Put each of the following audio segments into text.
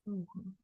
Mhm.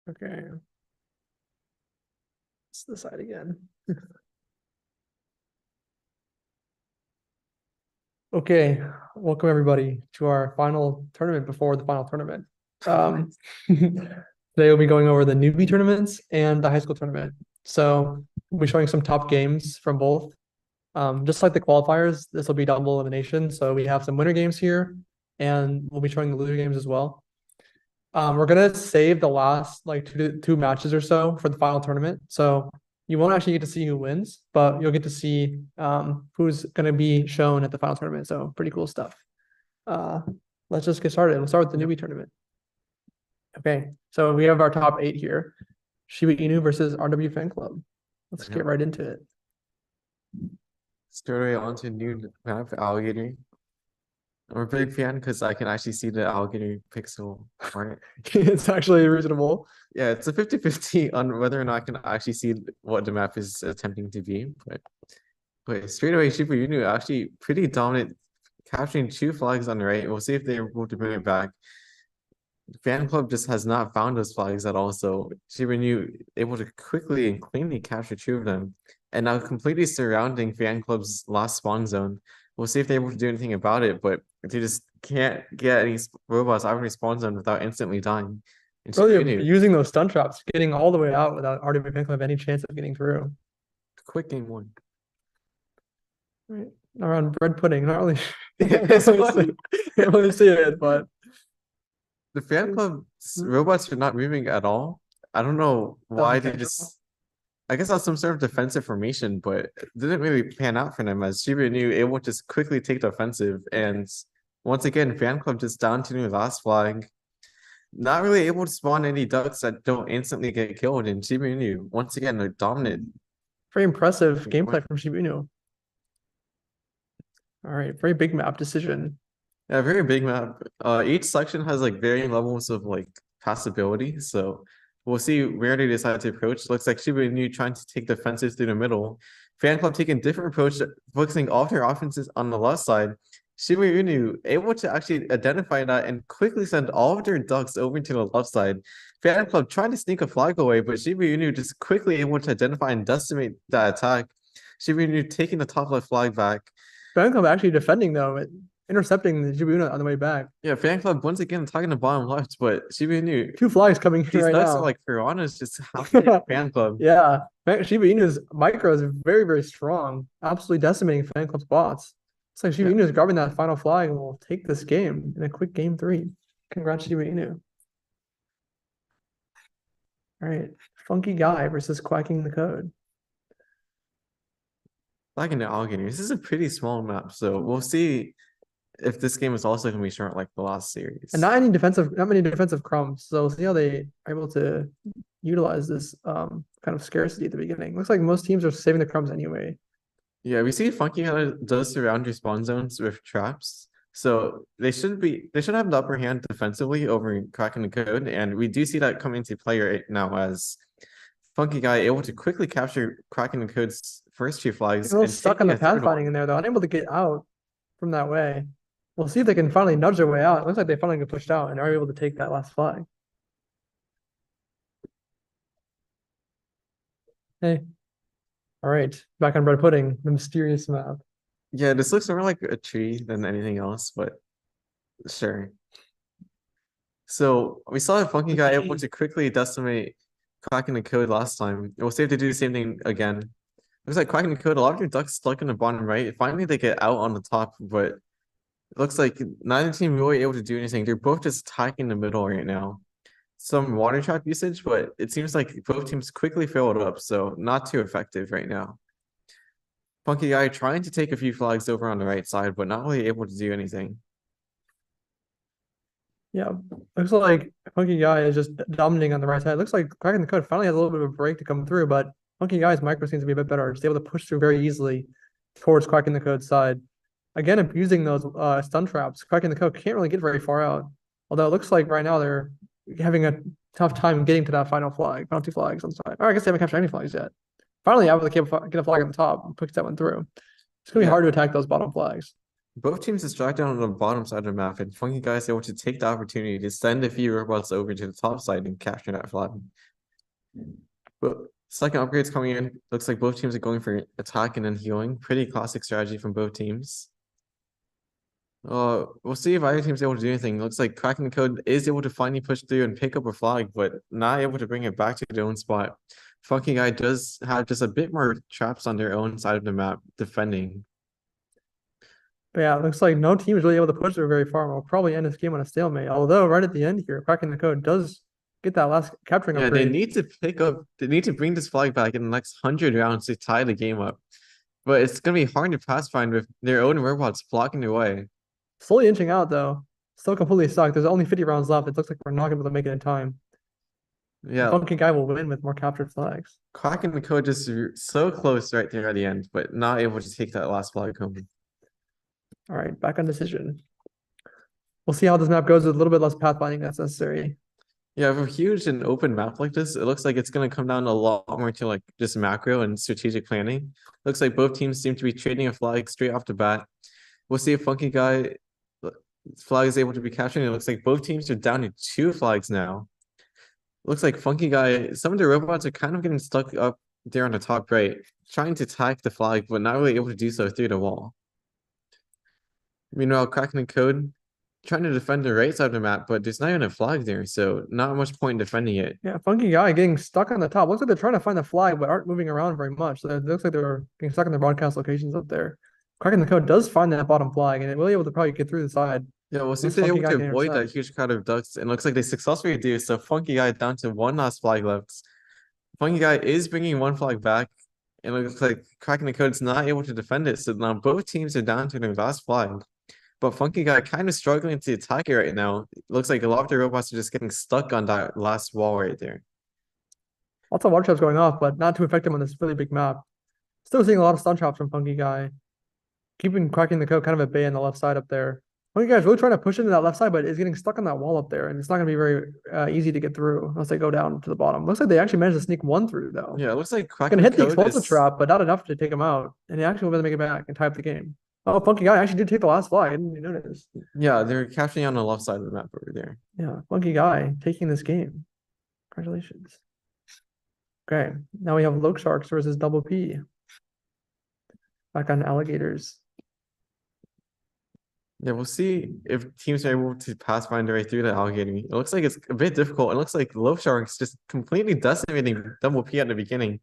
Okay. It's the side again. Okay, welcome everybody to our final tournament before the final tournament. Today we'll be going over the newbie tournaments and the high school tournament. So we'll be showing some top games from both. Just like the qualifiers, this will be double elimination. So we have some winner games here, and we'll be showing the loser games as well. We're gonna save the last like two matches or so for the final tournament. So you won't actually get to see who wins, but you'll get to see who's gonna be shown at the final tournament. So pretty cool stuff. Let's just get started. We'll start with the newbie tournament. Okay, so we have our top 8 here. Shiba Inu versus RW Fan Club. Let's get right into it. Straight away onto a new map, Alligator. I'm a big fan because I can actually see the alligator pixel art. It's actually reasonable. Yeah, it's a 50-50 on whether or not I can actually see what the map is attempting to be. But straight away, Shiba Inu actually pretty dominant, capturing 2 flags on the right. We'll see if they're able to bring it back. Fan Club just has not found those flags at all, so Shiba Inu able to quickly and cleanly capture 2 of them, and now completely surrounding Fan Club's last spawn zone. We'll see if they're able to do anything about it, but they just can't get any robots out of the spawn zone without instantly dying. And really using those stun traps, getting all the way out without RW Fan Club any chance of getting through. Quick game 1. Right. Around bread pudding, not really. Can't really see it, but the Fan Club robots are not moving at all. I don't know why they just. I guess that's some sort of defensive formation, but it didn't really pan out for them as Shiba Inu able to just quickly take the offensive. And once again, Fan Club just down to the last flag. Not really able to spawn any ducks that don't instantly get killed. And Shiba Inu, once again, they're dominant. Very impressive gameplay from Shiba Inu. All right, very big map decision. Yeah, very big map. Each section has like varying levels of like passability. So we'll see where they decide to approach. Looks like Shiba Inu trying to take defensives through the middle. Fan Club taking a different approach, focusing all their offenses on the left side. Shiba Inu able to actually identify that and quickly send all of their ducks over to the left side. Fan Club trying to sneak a flag away, but Shiba Inu just quickly able to identify and decimate that attack. Shiba Inu taking the top left flag back. Fan Club actually defending though, intercepting the Shiba Inu on the way back. Yeah, Fan Club once again attacking the bottom left, but Shiba Inu 2 flags coming here right now. Like Piranha's just half Fan Club. Yeah, Shiba Inu's micro is very, very strong, absolutely decimating Fan Club's bots. It's like Shiba Inu is grabbing that final flag and will take this game in a quick game 3. Congrats, Shiba Inu. All right, Funky Guy versus Quacking the Code. Like in the Alligator, this is a pretty small map, so we'll see if this game is also going to be short like the last series. And not many defensive crumbs, so we'll see how they are able to utilize this kind of scarcity at the beginning. Looks like most teams are saving the crumbs anyway. Yeah, we see Funky does surround your spawn zones with traps, so they should have the upper hand defensively over Cracking the Code, and we do see that come into play right now as Funky Guy able to quickly capture Cracking the Code's first 2 flags. A little stuck on the pathfinding in there though, unable to get out from that way. We'll see if they can finally nudge their way out. It looks like they finally get pushed out and are able to take that last flag. Hey. All right. Back on bread pudding, the mysterious map. Yeah, this looks more like a tree than anything else, but sure. So we saw a Funky Guy able to quickly decimate Cracking the Code last time. We'll see if they do the same thing again. Looks like Cracking the Code, a lot of their ducks stuck in the bottom right. Finally, they get out on the top, but it looks like neither team really able to do anything. They're both just attacking the middle right now. Some water trap usage, but it seems like both teams quickly filled up, so not too effective right now. Funky Guy trying to take a few flags over on the right side, but not really able to do anything. Yeah, looks like Funky Guy is just dominating on the right side. It looks like Cracking the Code finally has a little bit of a break to come through, but Funky Guy's micro seems to be a bit better. Just able to push through very easily towards Cracking the Code side. Again, abusing those stun traps. Cracking the Code can't really get very far out. Although it looks like right now they're having a tough time getting to that final 2 flags on the side. Or I guess they haven't captured any flags yet. Finally able to get a flag on the top and push that one through. It's going to be hard to attack those bottom flags. Both teams distracted on the bottom side of the map, and Funky Guy is able to take the opportunity to send a few robots over to the top side and capture that flag. But second upgrade's coming in. Looks like both teams are going for attack and then healing. Pretty classic strategy from both teams. We'll see if either team's able to do anything. Looks like Cracking the Code is able to finally push through and pick up a flag, but not able to bring it back to their own spot. Funky Guy does have just a bit more traps on their own side of the map defending. But yeah, it looks like no team is really able to push it very far. We'll probably end this game on a stalemate. Although right at the end here, Cracking the Code does get that last capturing Yeah, upgrade. they need to bring this flag back in the next 100 rounds to tie the game up. But it's gonna be hard to pass find with their own robots blocking their way. Slowly inching out though. Still completely stuck. There's only 50 rounds left. It looks like we're not gonna be able to make it in time. Yeah, Funky Guy will win with more captured flags. Cracking the Code just so close right there at the end, but not able to take that last flag home. All right, back on decision. We'll see how this map goes with a little bit less pathfinding that's necessary. Yeah, for a huge and open map like this, it looks like it's going to come down a lot more to like just macro and strategic planning. Looks like both teams seem to be trading a flag straight off the bat. We'll see if Funky Guy flag is able to be captured. It looks like both teams are down to 2 flags now. Looks like Funky Guy, some of the robots are kind of getting stuck up there on the top right, trying to attack the flag, but not really able to do so through the wall. Meanwhile, Cracking the Code trying to defend the right side of the map, but there's not even a flag there, so not much point in defending it. Yeah, Funky Guy getting stuck on the top. Looks like they're trying to find the flag, but aren't moving around very much. So it looks like they're getting stuck in their broadcast locations up there. Cracking the Code does find that bottom flag, and it will be able to probably get through the side. Yeah, we'll see if Unless they're Funky able Guy to can avoid that intercept. huge crowd of ducks, and looks like they successfully do. So Funky Guy down to 1 last flag left. Funky Guy is bringing 1 flag back, and it looks like Cracking the Code's not able to defend it. So now both teams are down to their last flag. But Funky Guy kind of struggling to attack it right now. It looks like a lot of the robots are just getting stuck on that last wall right there. Lots of water traps going off, but not too effective on this really big map. Still seeing a lot of stun traps from Funky Guy. Keeping Cracking the Code kind of at bay on the left side up there. Funky Guy's really trying to push into that left side, but is getting stuck on that wall up there, and it's not going to be very easy to get through unless they go down to the bottom. Looks like they actually managed to sneak 1 through though. Yeah, it looks like Gonna Cracking hit the the Code explosive trap, but not enough to take him out. And he actually will be able to make it back and tie up the game. Oh, Funky Guy actually did take the last flag. I didn't even notice. Yeah, they're capturing on the left side of the map over there. Yeah, Funky Guy taking this game. Congratulations. Okay, now we have Loke Sharks versus Double P. Back on Alligators. Yeah, we'll see if teams are able to pass find their way through the alligator. It looks like it's a bit difficult. It looks like Loaf Sharks just completely decimating Double P at the beginning.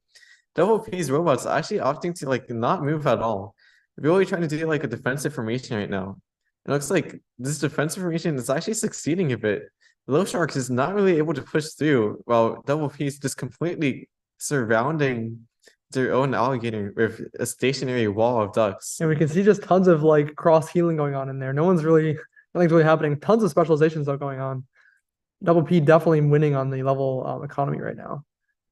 Double P's robots actually opting to like not move at all. Really trying to do like a defensive formation right now. It looks like this defensive formation is actually succeeding a bit. Loaf Sharks is not really able to push through while Double P is just completely surrounding their own alligator with a stationary wall of ducks. And we can see just tons of like cross healing going on in there. Nothing's really happening. Tons of specializations though going on. Double P definitely winning on the level economy right now.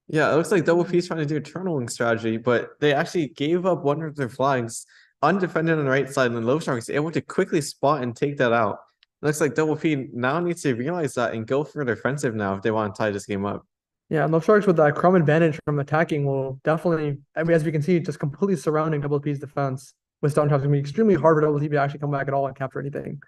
Yeah, it looks like Double P is trying to do a turtling strategy, but they actually gave up one of their flags undefended on the right side, and Loaf Sharks able to quickly spot and take that out. It looks like Double P now needs to realize that and go for defensive now if they want to tie this game up. Yeah, Love Sharks with that crumb advantage from attacking will definitely, I mean, as we can see, just completely surrounding Double P's defense with stun traps. It's gonna be extremely hard for Double P to actually come back at all and capture anything.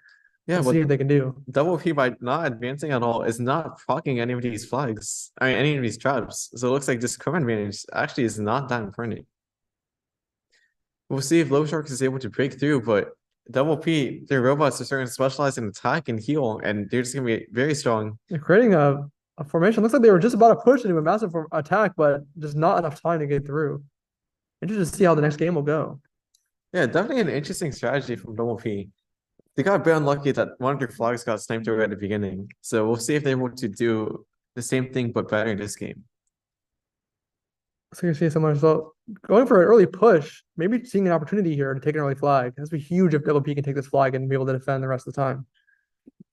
Yeah, Let's see what they can do. Double P by not advancing at all is not proccing any of these flags. I mean, any of these traps. So it looks like this crumb advantage actually is not that important. We'll see if Low Sharks is able to break through, but Double P, their robots are starting to specialize in attack and heal, and they're just gonna be very strong. They're creating a formation. Looks like they were just about to push into a massive attack, but just not enough time to get through. Interested to see how the next game will go. Yeah, definitely an interesting strategy from Double P. They got a bit unlucky that one of their flags got sniped away at the beginning. So we'll see if they're able to do the same thing but better this game. So you see someone so going for an early push, maybe seeing an opportunity here to take an early flag. That's be huge if Double P can take this flag and be able to defend the rest of the time.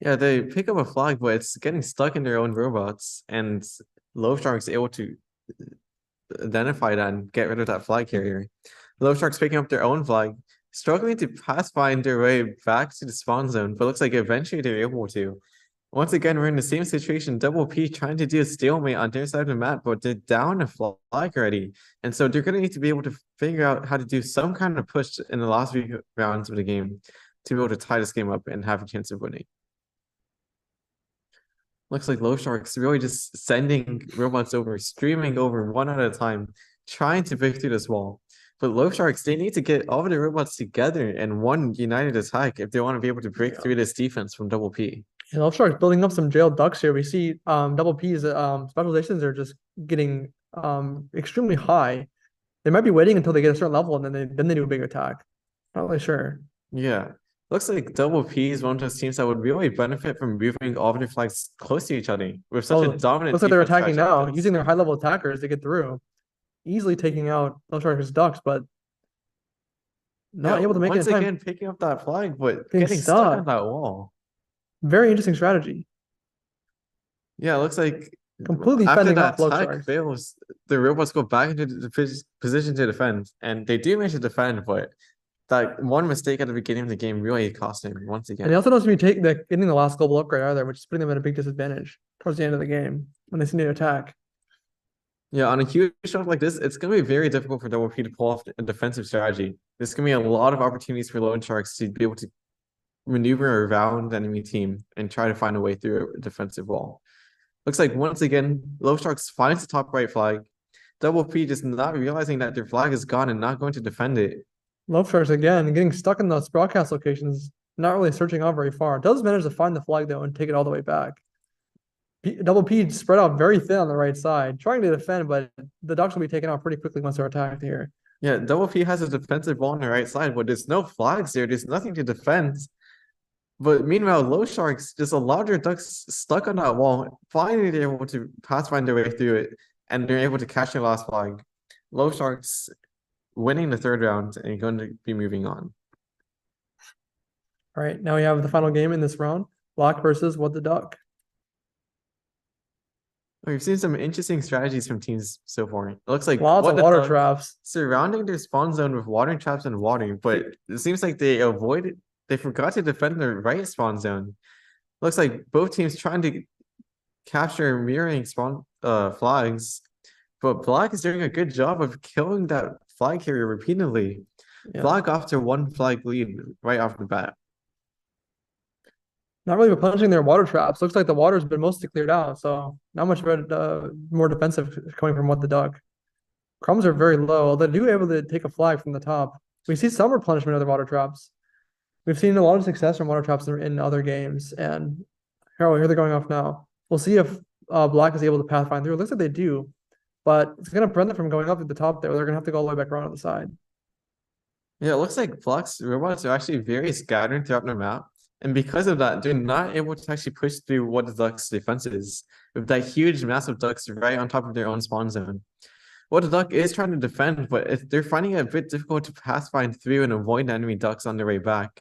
Yeah, they pick up a flag, but it's getting stuck in their own robots, and Low Shark's able to identify that and get rid of that flag carrier. Low Shark's picking up their own flag, struggling to pass find their way back to the spawn zone, but looks like eventually they're able to. Once again, we're in the same situation. Double P trying to do a stalemate on their side of the map, but they're down a flag already. And so they're going to need to be able to figure out how to do some kind of push in the last few rounds of the game. to be able to tie this game up and have a chance of winning. Looks like Low Sharks really just sending robots over, streaming over one at a time, trying to break through this wall. But Low Sharks, they need to get all of the robots together in one united attack if they want to be able to break through this defense from Double P. And Love Sharks building up some jailed ducks here. We see Double P's specializations are just getting extremely high. They might be waiting until they get a certain level and then they do a big attack. Not really sure. Yeah. Looks like Double P is one of those teams that would really benefit from moving all of their flags close to each other with such a dominant. Looks like they're defense attacking now, strategy. using their high level attackers to get through, easily taking out Love Sharks' ducks, but not able to make it in Once time. again, picking up that flag, but getting stuck on that wall. Very interesting strategy. Yeah, it looks like Completely after fending that off Love attack Sharks. fails, the robots go back into the position to defend, and they do manage to defend, but that one mistake at the beginning of the game really cost them once again. And they also don't seem to be getting the last global upgrade either, which is putting them at a big disadvantage towards the end of the game when they seem to attack. Yeah, on a huge shot like this, it's going to be very difficult for Double P to pull off a defensive strategy. There's going to be a lot of opportunities for Lone Sharks to be able to maneuver around the enemy team and try to find a way through a defensive wall. Looks like once again, Lone Sharks finds the top right flag. Double P just not realizing that their flag is gone and not going to defend it. Love Sharks again, getting stuck in those broadcast locations, not really searching out very far. Does manage to find the flag though and take it all the way back. Double P spread out very thin on the right side, trying to defend, but the Ducks will be taken out pretty quickly once they're attacked here. Yeah, Double P has a defensive wall on the right side, but there's no flags there. There's nothing to defend. But meanwhile, Low Sharks, just a lot of their ducks stuck on that wall. Finally, they're able to find their way through it, and they're able to catch their last flag. Low Sharks winning the third round and going to be moving on. All right, now we have the final game in this round: Black versus What the Duck. We've seen some interesting strategies from teams so far. It looks like lots of water traps surrounding their spawn zone with water traps and water, but it seems like they forgot to defend their right spawn zone. Looks like both teams trying to capture mirroring spawn flags, but Black is doing a good job of killing that flag carrier repeatedly. Yeah. Black off to one flag lead right off the bat. Not really punishing their water traps. Looks like the water's been mostly cleared out, so not much more defensive coming from What the Duck. Crumbs are very low, although they do able to take a flag from the top. We see some replenishment of the water traps. We've seen a lot of success from water traps in other games, and here they're going off now. We'll see if Black is able to pathfind through. It looks like they do, but it's going to prevent them from going up to the top there. They're going to have to go all the way back around to the side. Yeah, it looks like Black's robots are actually very scattered throughout their map. And because of that, they're not able to actually push through What the Duck's defenses with that huge, massive ducks right on top of their own spawn zone. What the Duck is trying to defend, but they're finding it a bit difficult to pathfind through and avoid enemy ducks on their way back.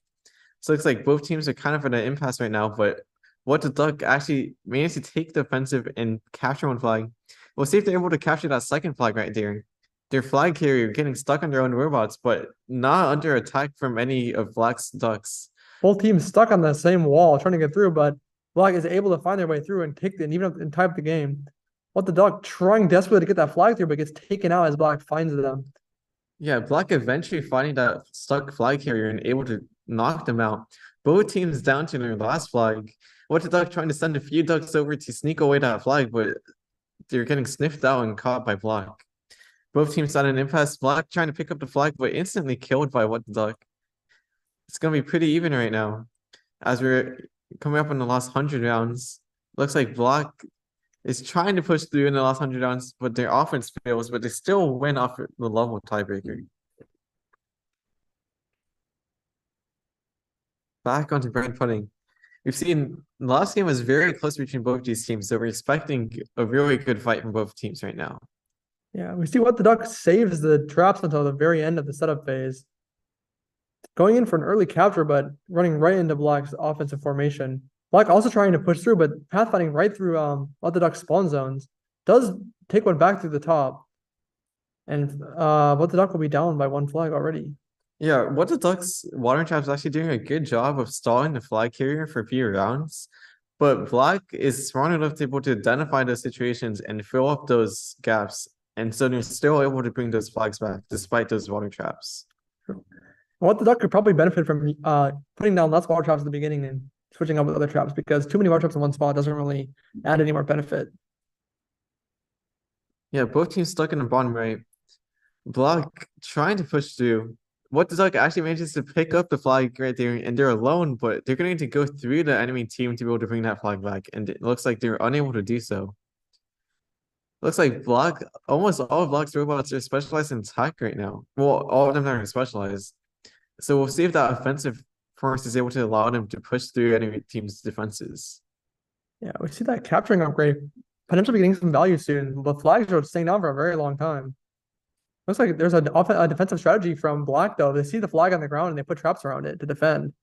So it looks like both teams are kind of in an impasse right now, but What the Duck actually managed to take the offensive and capture one flag. We'll see if they're able to capture that second flag right there. Their flag carrier getting stuck on their own robots, but not under attack from any of Black's ducks. Both teams stuck on the same wall trying to get through, but Black is able to find their way through and even tie up the game. What the Duck trying desperately to get that flag through, but gets taken out as Black finds them. Yeah, Black eventually finding that stuck flag carrier and able to knock them out. Both teams down to their last flag. What the Duck trying to send a few ducks over to sneak away that flag, but they're getting sniffed out and caught by Black. Both teams at an impasse. Black trying to pick up the flag, but instantly killed by What the Duck. It's going to be pretty even right now. As we're coming up in the last 100 rounds, looks like Black is trying to push through in the last 100 rounds, but their offense fails, but they still win off the level tiebreaker. Back onto bread pudding. We've seen the last game was very close between both these teams, so we're expecting a really good fight from both teams right now. Yeah, we see What the Duck saves the traps until the very end of the setup phase. Going in for an early capture, but running right into Black's offensive formation. Black also trying to push through, but pathfinding right through What the Duck spawn zones. Does take one back through the top. And What the Duck will be down by one flag already. Yeah, What the Duck's water trap is actually doing a good job of stalling the flag carrier for a few rounds. But Black is smart enough to be able to identify those situations and fill up those gaps. And so they're still able to bring those flags back despite those water traps. What the duck could probably benefit from putting down less water traps at the beginning and switching up with other traps, because too many water traps in one spot doesn't really add any more benefit. Yeah, both teams stuck in the bottom right. Block trying to push through. What the duck actually manages to pick up the flag right there, and they're alone, but they're going to go through the enemy team to be able to bring that flag back, and it looks like they're unable to do so. Looks like almost all of Block's robots are specialized in attack right now. Well, all of them are specialized. So we'll see if that offensive force is able to allow them to push through enemy team's defenses. Yeah, we see that capturing upgrade potentially getting some value soon, but flags are staying down for a very long time. Looks like there's a defensive strategy from Black, though. They see the flag on the ground and they put traps around it to defend.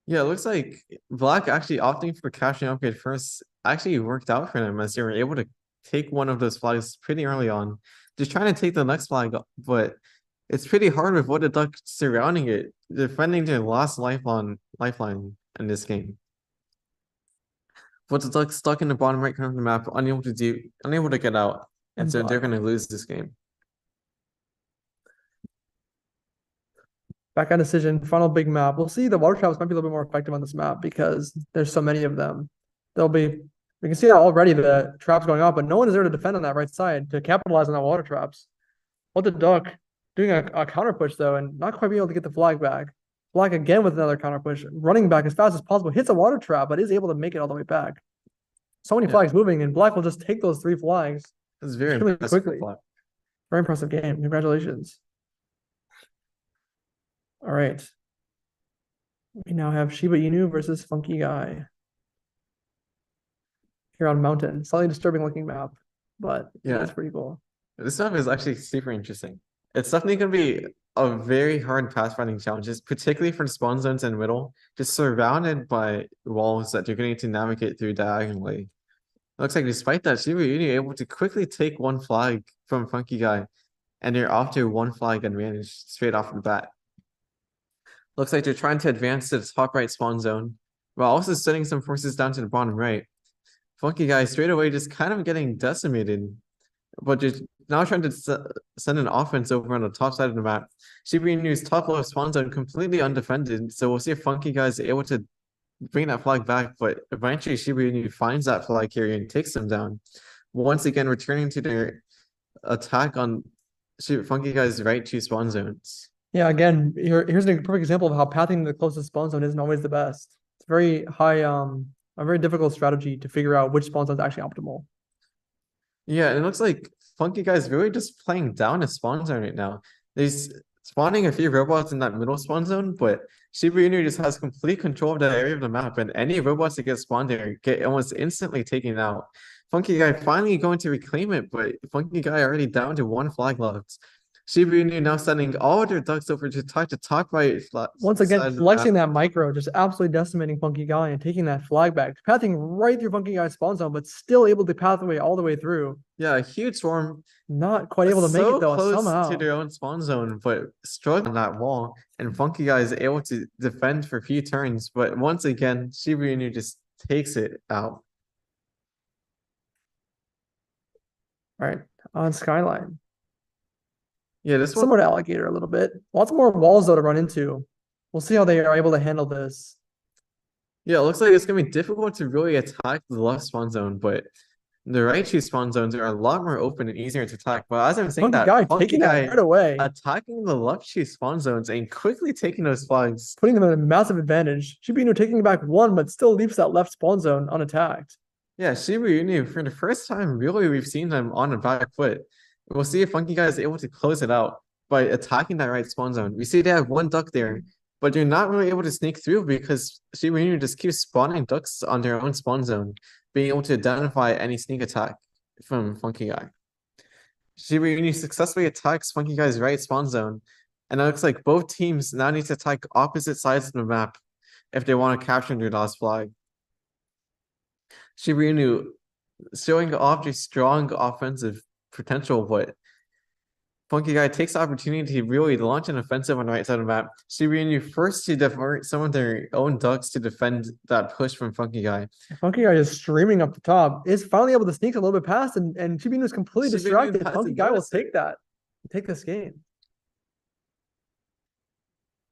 Yeah, it looks like Black actually opting for capturing upgrade first actually worked out for them, as they were able to take one of those flags pretty early on. Just trying to take the next flag, but it's pretty hard with what the duck surrounding it, defending their last lifeline in this game. But the duck stuck in the bottom right corner of the map, unable to get out, and so they're gonna lose this game. Back on decision, final big map. We'll see the water traps might be a little bit more effective on this map because there's so many of them. We can see already the traps going up, but no one is there to defend on that right side to capitalize on that water traps. What the duck doing a counter push though, and not quite being able to get the flag back. Flag again with another counter push, running back as fast as possible, hits a water trap, but is able to make it all the way back. So many flags moving, and Black will just take those 3 flags. That's very impressive. Quickly. Very impressive game. Congratulations. All right. We now have Shiba Inu versus Funky Guy. Here on Mountain. Slightly disturbing looking map, but yeah, it's pretty cool. This map is actually super interesting. It's definitely going to be a very hard pathfinding challenges, particularly for spawn zones in the middle, just surrounded by walls that you're going to navigate through diagonally. It looks like despite that, Shiba Inu able to quickly take one flag from Funky Guy, and they're off to one flag advantage straight off the bat. Looks like they're trying to advance to the top right spawn zone, while also sending some forces down to the bottom right. Funky Guy straight away just kind of getting decimated, but just now trying to send an offense over on the top side of the map. Shiba Inu's top left spawn zone completely undefended, so we'll see if Funky Guy is able to bring that flag back, but eventually Shiba Inu finds that flag carrier and takes them down. Once again, returning to their attack on Funky Guy's right 2 spawn zones. Yeah, again, here's a perfect example of how pathing the closest spawn zone isn't always the best. It's very high, a very difficult strategy to figure out which spawn zone is actually optimal. Yeah, it looks like Funky Guy's really just playing down a spawn zone right now. He's spawning a few robots in that middle spawn zone, but Shiba Inu just has complete control of that area of the map, and any robots that get spawned there get almost instantly taken out. Funky Guy finally going to reclaim it, but Funky Guy already down to 1 flag left. Shiba Inu now sending all their ducks over to try to top right. Once again, flexing that micro, just absolutely decimating Funky Guy and taking that flag back, pathing right through Funky Guy's spawn zone, but still able to path away all the way through. Yeah, a huge swarm. Not quite able to make it though, close somehow. to their own spawn zone, but struggling on that wall. And Funky Guy is able to defend for a few turns, but once again, Shiba Inu just takes it out. All right, on Skyline. Yeah, this similar to Alligator a little bit. Lots more walls though to run into. We'll see how they are able to handle this. Yeah, it looks like it's gonna be difficult to really attack the left spawn zone, but the right 2 spawn zones are a lot more open and easier to attack. But as I'm saying, Funky Guy right away, attacking the left 2 spawn zones and quickly taking those flags, putting them at a massive advantage. Shiba Inu taking back 1, but still leaves that left spawn zone unattacked. Yeah, Shiba Inu, for the first time, really, we've seen them on the back foot. We'll see if Funky Guy is able to close it out by attacking that right spawn zone. We see they have 1 duck there, but you're not really able to sneak through because Shiba Inu just keeps spawning ducks on their own spawn zone, being able to identify any sneak attack from Funky Guy. Shiba Inu successfully attacks Funky Guy's right spawn zone, and it looks like both teams now need to attack opposite sides of the map if they want to capture their last flag. Shiba Inu showing off their strong offensive potential, but Funky Guy takes the opportunity to really launch an offensive on the right side of the map. Shiba Inu first to divert some of their own ducks to defend that push from Funky Guy. Funky Guy is streaming up the top, is finally able to sneak a little bit past, and Shiba Inu is completely distracted. Funky Guy will take this game.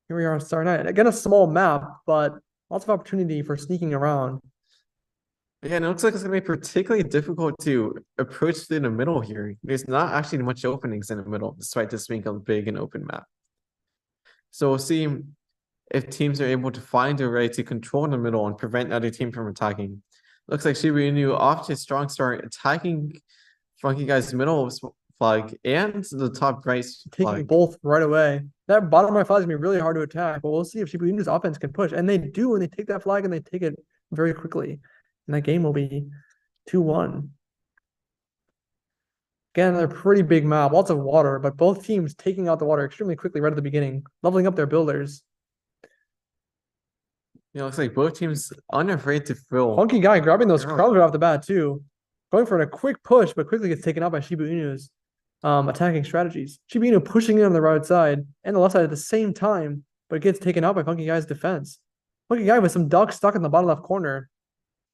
Here we are on Star Night. Again, a small map, but lots of opportunity for sneaking around. Yeah, and it looks like it's gonna be particularly difficult to approach through the middle here. There's not actually much openings in the middle, despite this being a big and open map. So we'll see if teams are able to find a way to control the middle and prevent the other team from attacking. Looks like Shiba Inu off to a strong start, attacking Funky Guy's middle flag and the top right Taking flag. both right away. That bottom right flag is gonna be really hard to attack, but we'll see if Shiba Inu's offense can push. And they do when they take that flag and they take it very quickly. And that game will be 2-1. Again, another pretty big map, lots of water, but both teams taking out the water extremely quickly right at the beginning, leveling up their builders. Looks like both teams unafraid to fill. Funky Guy grabbing those Yeah. crowds right off the bat too. Going for a quick push, but quickly gets taken out by Shiba Inu's attacking strategies. Shiba Inu pushing in on the right side and the left side at the same time, but it gets taken out by Funky Guy's defense. Funky Guy with some ducks stuck in the bottom left corner.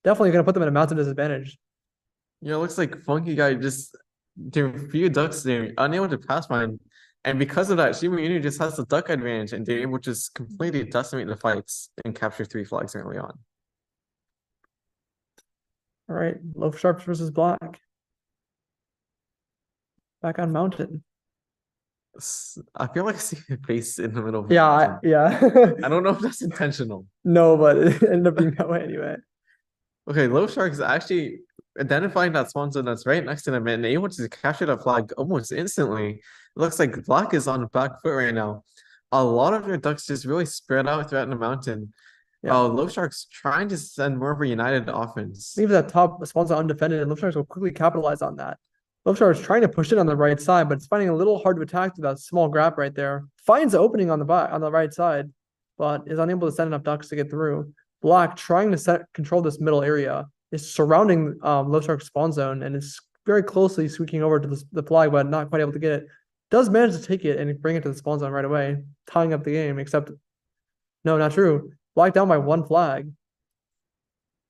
Definitely going to put them at a mountain disadvantage. Yeah, it looks like Funky Guy just doing a few ducks there, unable to pass mine. And because of that, Shiba Inu just has the duck advantage and they're able to just completely decimate the fights and capture 3 flags early on. All right, Loaf Sharps versus Black. Back on mountain. I feel like I see a face in the middle of Yeah, yeah. I don't know if that's intentional. No, but it ended up being that way anyway. Okay, Low Shark is actually identifying that spawn zone that's right next to them and able to capture that flag almost instantly. It looks like Black is on the back foot right now. A lot of their ducks just really spread out throughout the mountain. Yeah. Low Shark's trying to send more of a united offense. Leave that top spawn zone undefended, and Loaf Sharks will quickly capitalize on that. Loaf Sharks trying to push it on the right side, but it's finding a little hard to attack to that small gap right there. Finds the opening on the right side, but is unable to send enough ducks to get through. Black trying to control this middle area is surrounding Loaf Shark's spawn zone and is very closely squeaking over to the flag, but not quite able to get it. Does manage to take it and bring it to the spawn zone right away, tying up the game, except no, not true. Black down by 1 flag.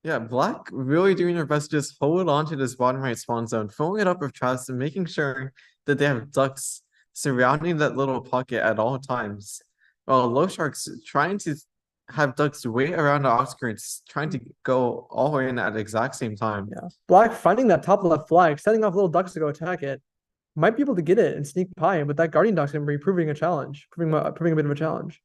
Yeah, Black really doing their best to just hold on to this bottom right spawn zone, filling it up with traps and making sure that they have ducks surrounding that little pocket at all times. While Low Sharks trying to have ducks wait around the outskirts, trying to go all the way in at the exact same time. Yeah. Black finding that top left flag, setting off little ducks to go attack it. Might be able to get it and sneak by, but that Guardian Duck's going to be proving a challenge, proving a bit of a challenge.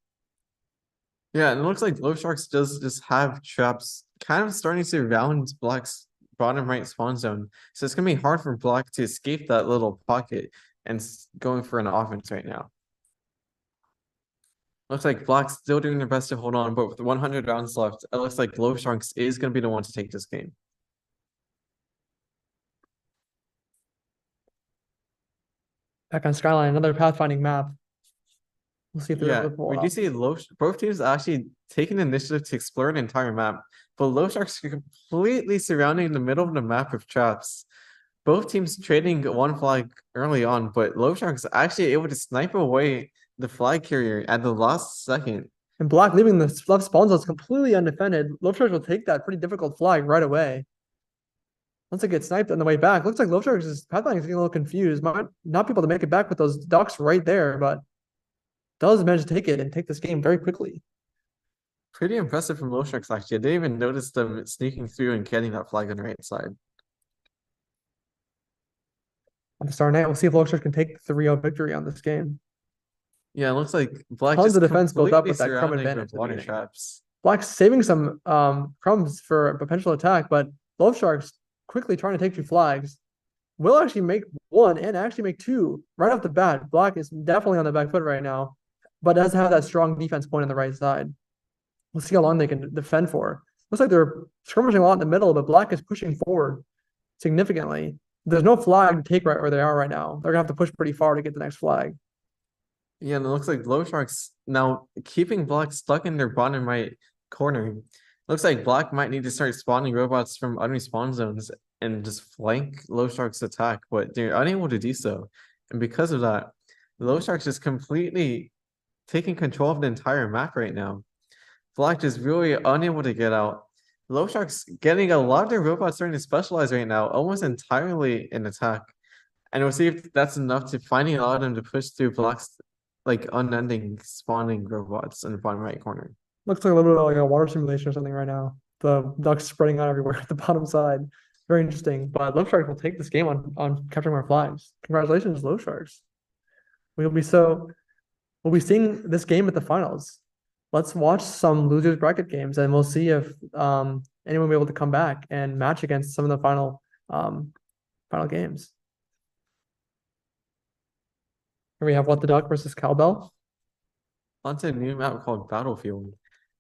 Yeah, and it looks like Low Sharks does just have traps kind of starting to surround Black's bottom right spawn zone. So it's going to be hard for Black to escape that little pocket and going for an offense right now. Looks like Black's still doing their best to hold on, but with 100 rounds left, it looks like Low Sharks is going to be the one to take this game. Back on Skyline, another pathfinding map. We'll see if they're Yeah, able to pull we it do off. see both teams actually taking the initiative to explore the entire map, but Low Sharks are completely surrounding the middle of the map with traps. Both teams trading 1 flag early on, but Low Sharks actually able to snipe away the flag carrier at the last second. And Black leaving the left spawn zone is completely undefended. Loaf Sharks will take that pretty difficult flag right away. Once it gets sniped on the way back, looks like Loaf Sharks' pathfinding is getting a little confused. Might not be able to make it back with those ducks right there, but does manage to take it and take this game very quickly. Pretty impressive from Low Sharks, actually. I didn't even notice them sneaking through and getting that flag on the right side. On the Star Night, we'll see if Loaf Sharks can take the 3-0 victory on this game. Yeah, it looks like Black Tons just of defense built up completely with that crumb surrounding advantage with at the water beginning. traps. Black's saving some crumbs for a potential attack, but Loaf Sharks quickly trying to take 2 flags. Will actually make 1 and actually make 2 right off the bat. Black is definitely on the back foot right now, but doesn't have that strong defense point on the right side. We'll see how long they can defend for. Looks like they're skirmishing a lot in the middle, but Black is pushing forward significantly. There's no flag to take right where they are right now. They're gonna have to push pretty far to get the next flag. Yeah, and it looks like Low Sharks now keeping Black stuck in their bottom right corner. Looks like Black might need to start spawning robots from other spawn zones and just flank Low Sharks' attack, but they're unable to do so. And because of that, Low Sharks is completely taking control of the entire map right now. Black is really unable to get out. Low Sharks getting a lot of their robots starting to specialize right now, almost entirely in attack. And we'll see if that's enough to finally allow them to push through Black's like unending spawning robots in the bottom right corner. Looks like a little bit like a water simulation or something right now. The ducks spreading out everywhere at the bottom side. Very interesting. But Low Sharks will take this game on capturing more flags. Congratulations, Low Sharks. We'll be so we'll be seeing this game at the finals. Let's watch some losers bracket games and we'll see if anyone will be able to come back and match against some of the final games. Here we have What the Duck versus Cowbell. Onto a new map called Battlefield.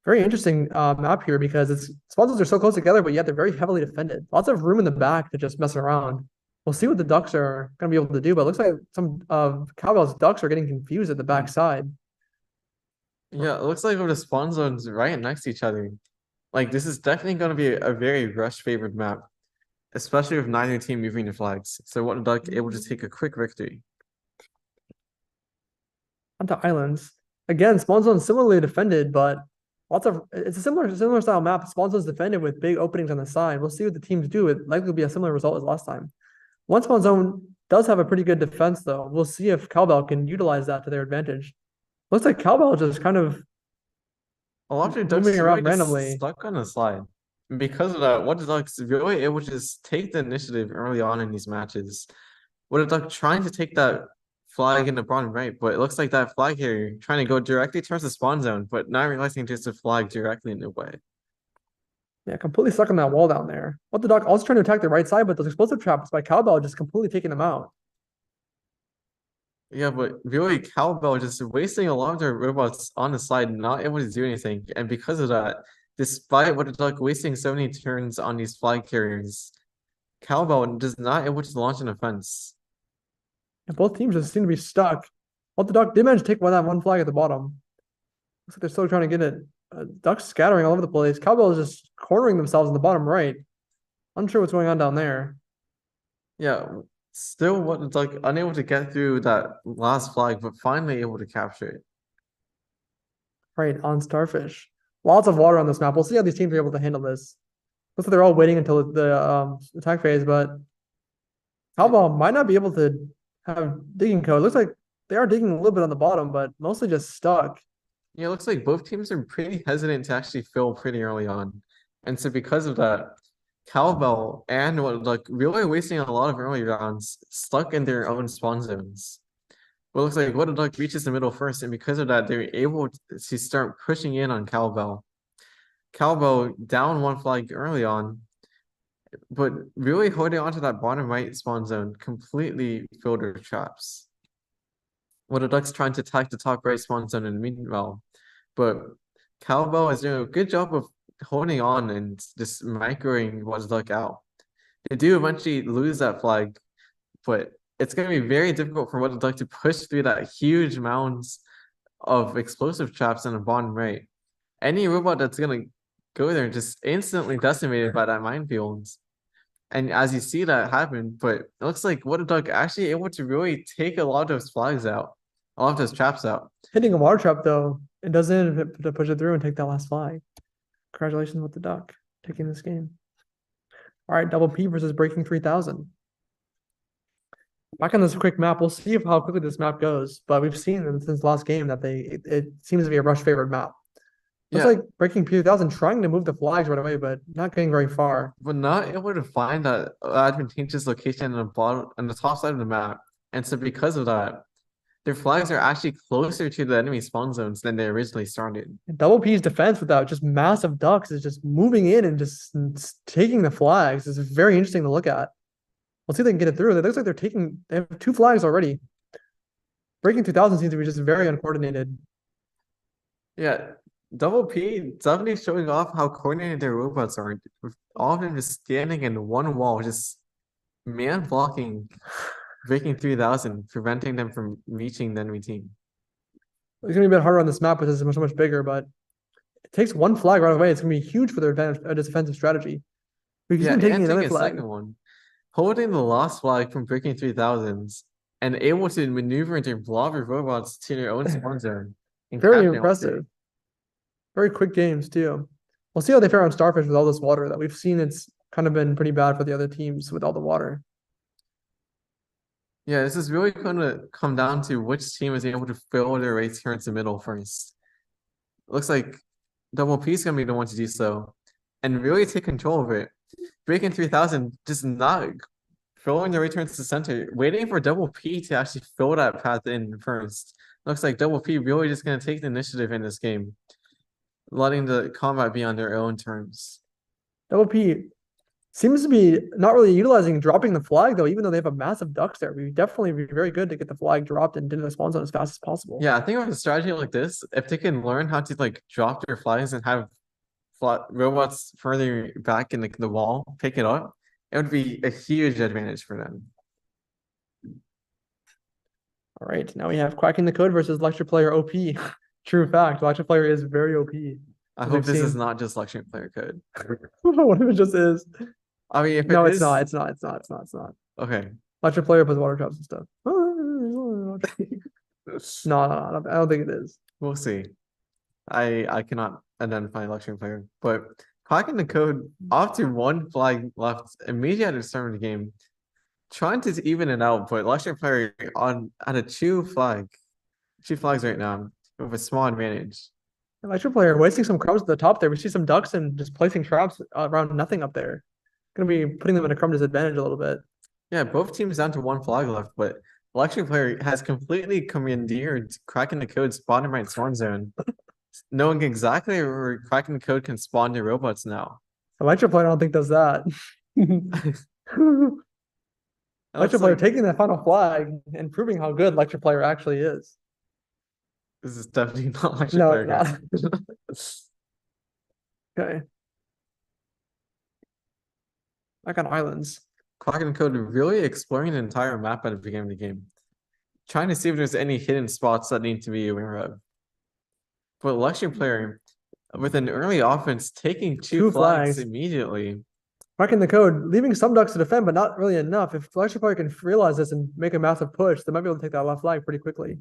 Very interesting map here because its spawns are so close together, but yet they're very heavily defended. Lots of room in the back to just mess around. We'll see what the Ducks are going to be able to do, but it looks like some of Cowbell's Ducks are getting confused at the back side. Yeah, it looks like the spawn zones right next to each other. Like this is definitely going to be a very rush favored map, especially with neither team moving the flags. So What the Duck able to take a quick victory. Onto Islands. Again, spawn zone similarly defended, but it's a similar style map. Spawn zone's defended with big openings on the side. We'll see what the teams do. It likely will be a similar result as last time. One spawn zone does have a pretty good defense, though. We'll see if Cowbell can utilize that to their advantage. Looks like Cowbell just kind of A lot of their Ducks moving around really just randomly. stuck on the slide. And because of that, What the Duck's really able to just take the initiative early on in these matches. What the Duck trying to take that flag in the bottom right, but it looks like that flag here trying to go directly towards the spawn zone, but not realizing just a flag directly in the way. Yeah, completely stuck on that wall down there. What the Duck also trying to attack the right side, but those explosive traps by Cowbell just completely taking them out. Yeah, but really Cowbell just wasting a lot of their robots on the side, not able to do anything. And because of that, despite What the Duck wasting so many turns on these flag carriers, Cowbell just not able to launch an offense. And both teams just seem to be stuck. What the Duck did manage to take one flag at the bottom. Looks like they're still trying to get it. Ducks scattering all over the place. Cowbell is just cornering themselves in the bottom right. Unsure what's going on down there. Yeah, still What the Duck unable to get through that last flag, but finally able to capture it. Right, on Starfish. Lots of water on this map. We'll see how these teams are able to handle this. Looks like they're all waiting until the attack phase, but Cowbell might not be able to have digging code. Looks like they are digging a little bit on the bottom, but mostly just stuck. Yeah, it looks like both teams are pretty hesitant to actually fill pretty early on. And so because of that, Cowbell and What the Duck really wasting a lot of early rounds stuck in their own spawn zones. But it looks like What the Duck reaches the middle first, and because of that, they're able to start pushing in on Cowbell. Cowbell down one flag early on, but really holding onto that bottom right spawn zone completely filled their traps. What the Duck's trying to attack the top right spawn zone in the meanwhile, but Cowbell is doing a good job of holding on and just microing What the Duck out. They do eventually lose that flag, but it's going to be very difficult for What the Duck to push through that huge mounds of explosive traps in the bottom right. Any robot that's going to go there just instantly decimated by that minefield. And as you see that happen, but it looks like What the Duck actually able to really take a lot of those flags out, a lot of those traps out. Hitting a water trap, though, it doesn't to push it through and take that last flag. Congratulations with the Duck taking this game. All right, Double P versus Breaking 3000. Back on this quick map, we'll see how quickly this map goes. But we've seen since the last game that it seems to be a rush favored map. Looks like Breaking P3000 trying to move the flags right away, but not getting very far. But not able to find that advantageous location on the bottom, on the top side of the map. And so because of that, their flags are actually closer to the enemy spawn zones than they originally started. And Double P's defense without just massive ducks is just moving in and just taking the flags. It's very interesting to look at. We'll see if they can get it through. It looks like they have 2 flags already. Breaking 2000 seems to be just very uncoordinated. Yeah, Double P definitely showing off how coordinated their robots are. With all of them just standing in one wall, just man blocking Breaking 3000, preventing them from reaching the enemy team. It's gonna be a bit harder on this map, which is much bigger, but it takes 1 flag right away. It's gonna be huge for their defensive strategy. Yeah, and taking another a flag. second one. Holding the last flag from Breaking 3000s and able to maneuver their blob of robots to their own spawn zone. Very impressive. Very quick games too. We'll see how they fare on Starfish with all this water that we've seen. It's kind of been pretty bad for the other teams with all the water. Yeah, this is really going to come down to which team is able to fill their race here in the middle first. Looks like Double P is gonna be the one to do so, and really take control of it. Breaking 3000, just not filling the returns to center, waiting for Double P to actually fill that path in first. Looks like Double P really just gonna take the initiative in this game, letting the combat be on their own terms. Double P seems to be not really utilizing dropping the flag though, even though they have a massive ducks there. We definitely be very good to get the flag dropped and into the spawn zone as fast as possible. Yeah, I think with a strategy like this, if they can learn how to like drop their flags and have robots further back in the wall pick it up, it would be a huge advantage for them. All right, now we have Cracking the Code versus Lecture Player OP. True fact, Lecture Player is very OP. I as hope we've this is seen. not just lecture player code. What if it just is? I mean, if No, it it's is, not. It's not. It's not. It's not. It's not. okay. Lecture Player puts water drops and stuff. No, I don't think it is. We'll see. I cannot identify lecture player, but cracking the code off to one flag left immediately at the start of the game, trying to even it out, but lecture player on at a two flags right now with a small advantage. Lecture Player wasting some crumbs at the top there. We see some ducks and just placing traps around nothing up there. Gonna be putting them in a crumb disadvantage a little bit. Yeah, both teams down to one flag left, but lecture player has completely commandeered cracking the code spawn right spawn zone, knowing exactly where cracking the code can spawn their robots now. Lecture Player I don't think does that. Lecture Player taking that final flag and proving how good Lecture Player actually is. This is definitely not lecture No, player. it's not. Okay. Back on islands. Cracking the code really exploring the entire map at the beginning of the game, trying to see if there's any hidden spots that need to be aware of. But lecture player, with an early offense, taking two flags immediately. Cracking the code, leaving some ducks to defend, but not really enough. If Lecture Player can realize this and make a massive push, they might be able to take that left flag pretty quickly.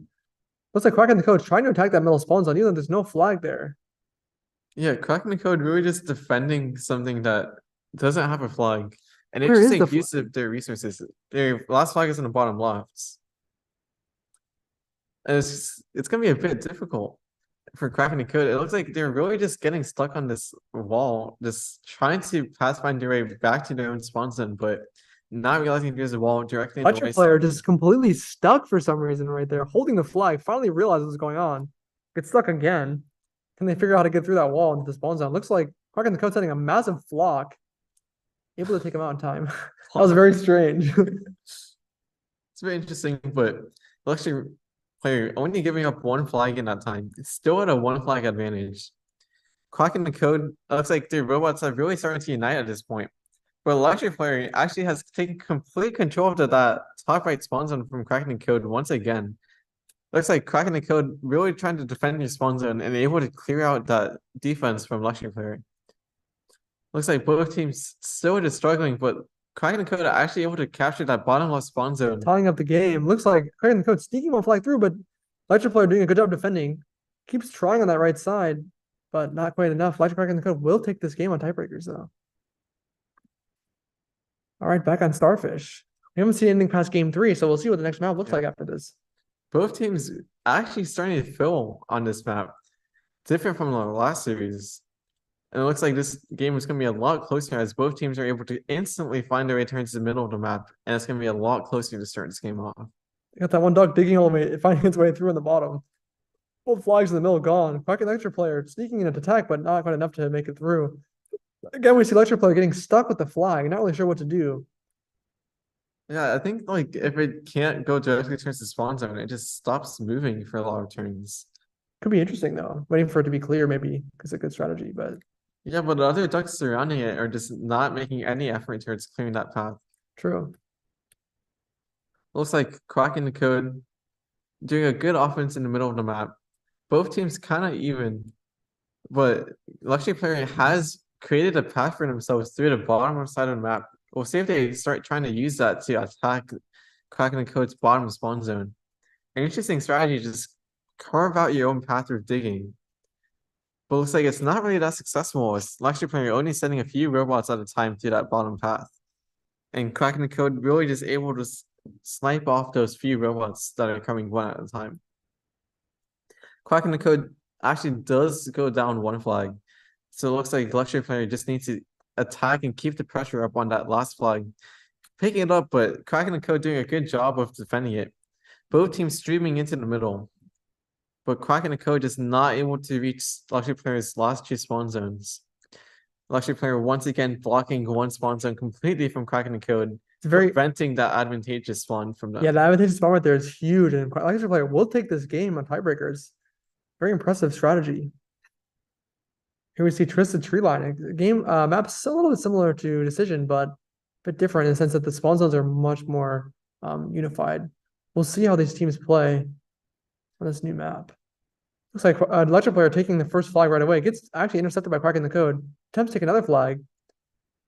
Looks like Cracking the Code trying to attack that middle spawn zone, even though there's no flag there. Yeah, cracking the code really just defending something that doesn't have a flag. And Where is interesting the use of their resources. Their last flag is in the bottom left. And it's gonna be a bit difficult for cracking the code. It looks like they're really just getting stuck on this wall, just trying to pathfind their way back to their own spawn zone, but not realizing there's a wall directly in the Lecture way. Player just completely stuck for some reason right there, holding the flag, finally realizes what's going on. Gets stuck again. Can they figure out how to get through that wall into the spawn zone? Looks like Cracking the Code setting a massive flock. Able to take him out in time. That was very strange. It's very interesting, but lecture player only giving up one flag in that time. It's still at a one flag advantage. Cracking the code, looks like their robots are really starting to unite at this point. But lecture player actually has taken complete control of that top right spawn zone from cracking the code once again. Looks like cracking the code really trying to defend your spawn zone and able to clear out that defense from lecture player. Looks like both teams still just struggling, but cracking the code are actually able to capture that bottom left spawn zone. Tying up the game. Looks like Cracking the Code sneaking one flag through, but Lecture Player doing a good job defending. Keeps trying on that right side, but not quite enough. Lecture Cracking the Code will take this game on tiebreakers, though. All right, back on Starfish. We haven't seen anything past game 3, so we'll see what the next map looks like after this. Both teams actually starting to fill on this map, different from the last series. And it looks like this game is going to be a lot closer as both teams are able to instantly find their way turns to the middle of the map. And it's going to be a lot closer to start this game off. Got that one dog digging all the way, finding its way through in the bottom. Both flags in the middle gone. Cracking Lecture Player sneaking in to attack, but not quite enough to make it through. Again, we see Lecture Player getting stuck with the flag, not really sure what to do. Yeah, I think like if it can't go directly towards the spawn zone, it just stops moving for a lot of turns. Could be interesting though. Waiting for it to be clear, maybe, because it's a good strategy, but yeah, but the other ducks surrounding it are just not making any effort towards clearing that path. True. Looks like cracking the code, doing a good offense in the middle of the map. Both teams kind of even, but Luxury Player has created a path for themselves through the bottom side of the map. We'll see if they start trying to use that to attack cracking the code's bottom spawn zone. An interesting strategy, just carve out your own path through digging. But looks like it's not really that successful. It's Luxury Player only sending a few robots at a time through that bottom path. And cracking the code really just able to snipe off those few robots that are coming one at a time. Cracking the code actually does go down one flag. So it looks like Luxury Player just needs to attack and keep the pressure up on that last flag. Picking it up, but Cracking the Code doing a good job of defending it. Both teams streaming into the middle. But Cracking the Code is not able to reach Luxury Player's last two spawn zones. Luxury Player once again blocking one spawn zone completely from Cracking the Code, It's very preventing that advantageous spawn from them. Yeah, the advantageous spawn right there is huge, and Luxury Player will take this game on tiebreakers. Very impressive strategy. Here we see Twisted Tree Line. Game map's a little bit similar to Decision, but a bit different in the sense that the spawn zones are much more unified. We'll see how these teams play on this new map. Looks like Electric Player taking the first flag right away. Gets actually intercepted by Cracking the Code. Attempts to take another flag.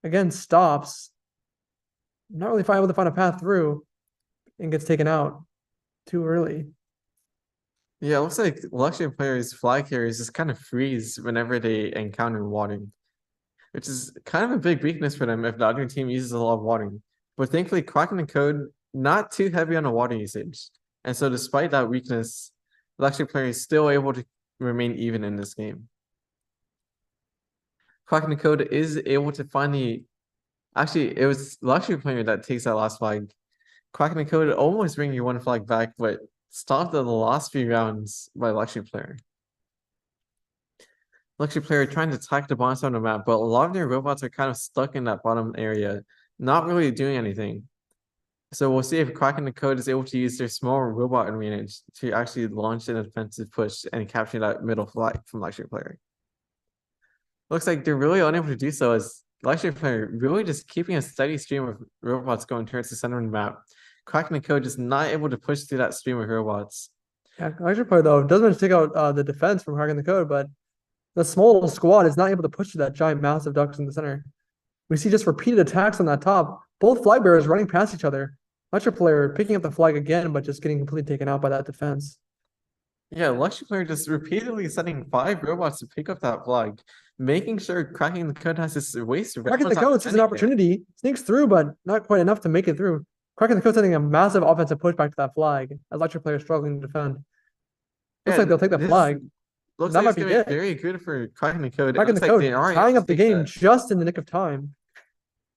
Again, stops. Not really able to find a path through and gets taken out too early. Yeah, it looks like Luxury Player's flag carriers just kind of freeze whenever they encounter watering, which is kind of a big weakness for them if the other team uses a lot of watering. But thankfully, Cracking the Code, not too heavy on the water usage. And so despite that weakness, Luxury Player is still able to remain even in this game. Cracking the Code is able to finally... Actually, it was Luxury Player that takes that last flag. Cracking the Code almost bring you one flag back, but stopped at the last few rounds by Luxury Player. Luxury Player trying to attack the bottom side of the map, but a lot of their robots are kind of stuck in that bottom area, not really doing anything. So we'll see if Cracking the Code is able to use their small robot advantage to actually launch an offensive push and capture that middle flag from Luxury Player. Looks like they're really unable to do so, as Luxury Player really just keeping a steady stream of robots going towards the center of the map. Cracking the Code is not able to push through that stream of robots. Yeah, Luxury Player though does manage to take out the defense from Cracking the Code, but the small little squad is not able to push through that giant massive ducks in the center. We see just repeated attacks on that top. Both flag bearers running past each other. Luxury Player picking up the flag again, but just getting completely taken out by that defense. Yeah, Luxury Player just repeatedly sending 5 robots to pick up that flag, making sure Cracking the Code has this waste. Cracking the Code sees an opportunity, sneaks through, but not quite enough to make it through. Cracking the Code sending a massive offensive push back to that flag. As Luxury Player struggling to defend. Looks like they'll take the flag. Looks that like might it's be gonna be it. very good for Cracking the Code. Cracking the Like Code they are tying able up to the take game that. just in the nick of time.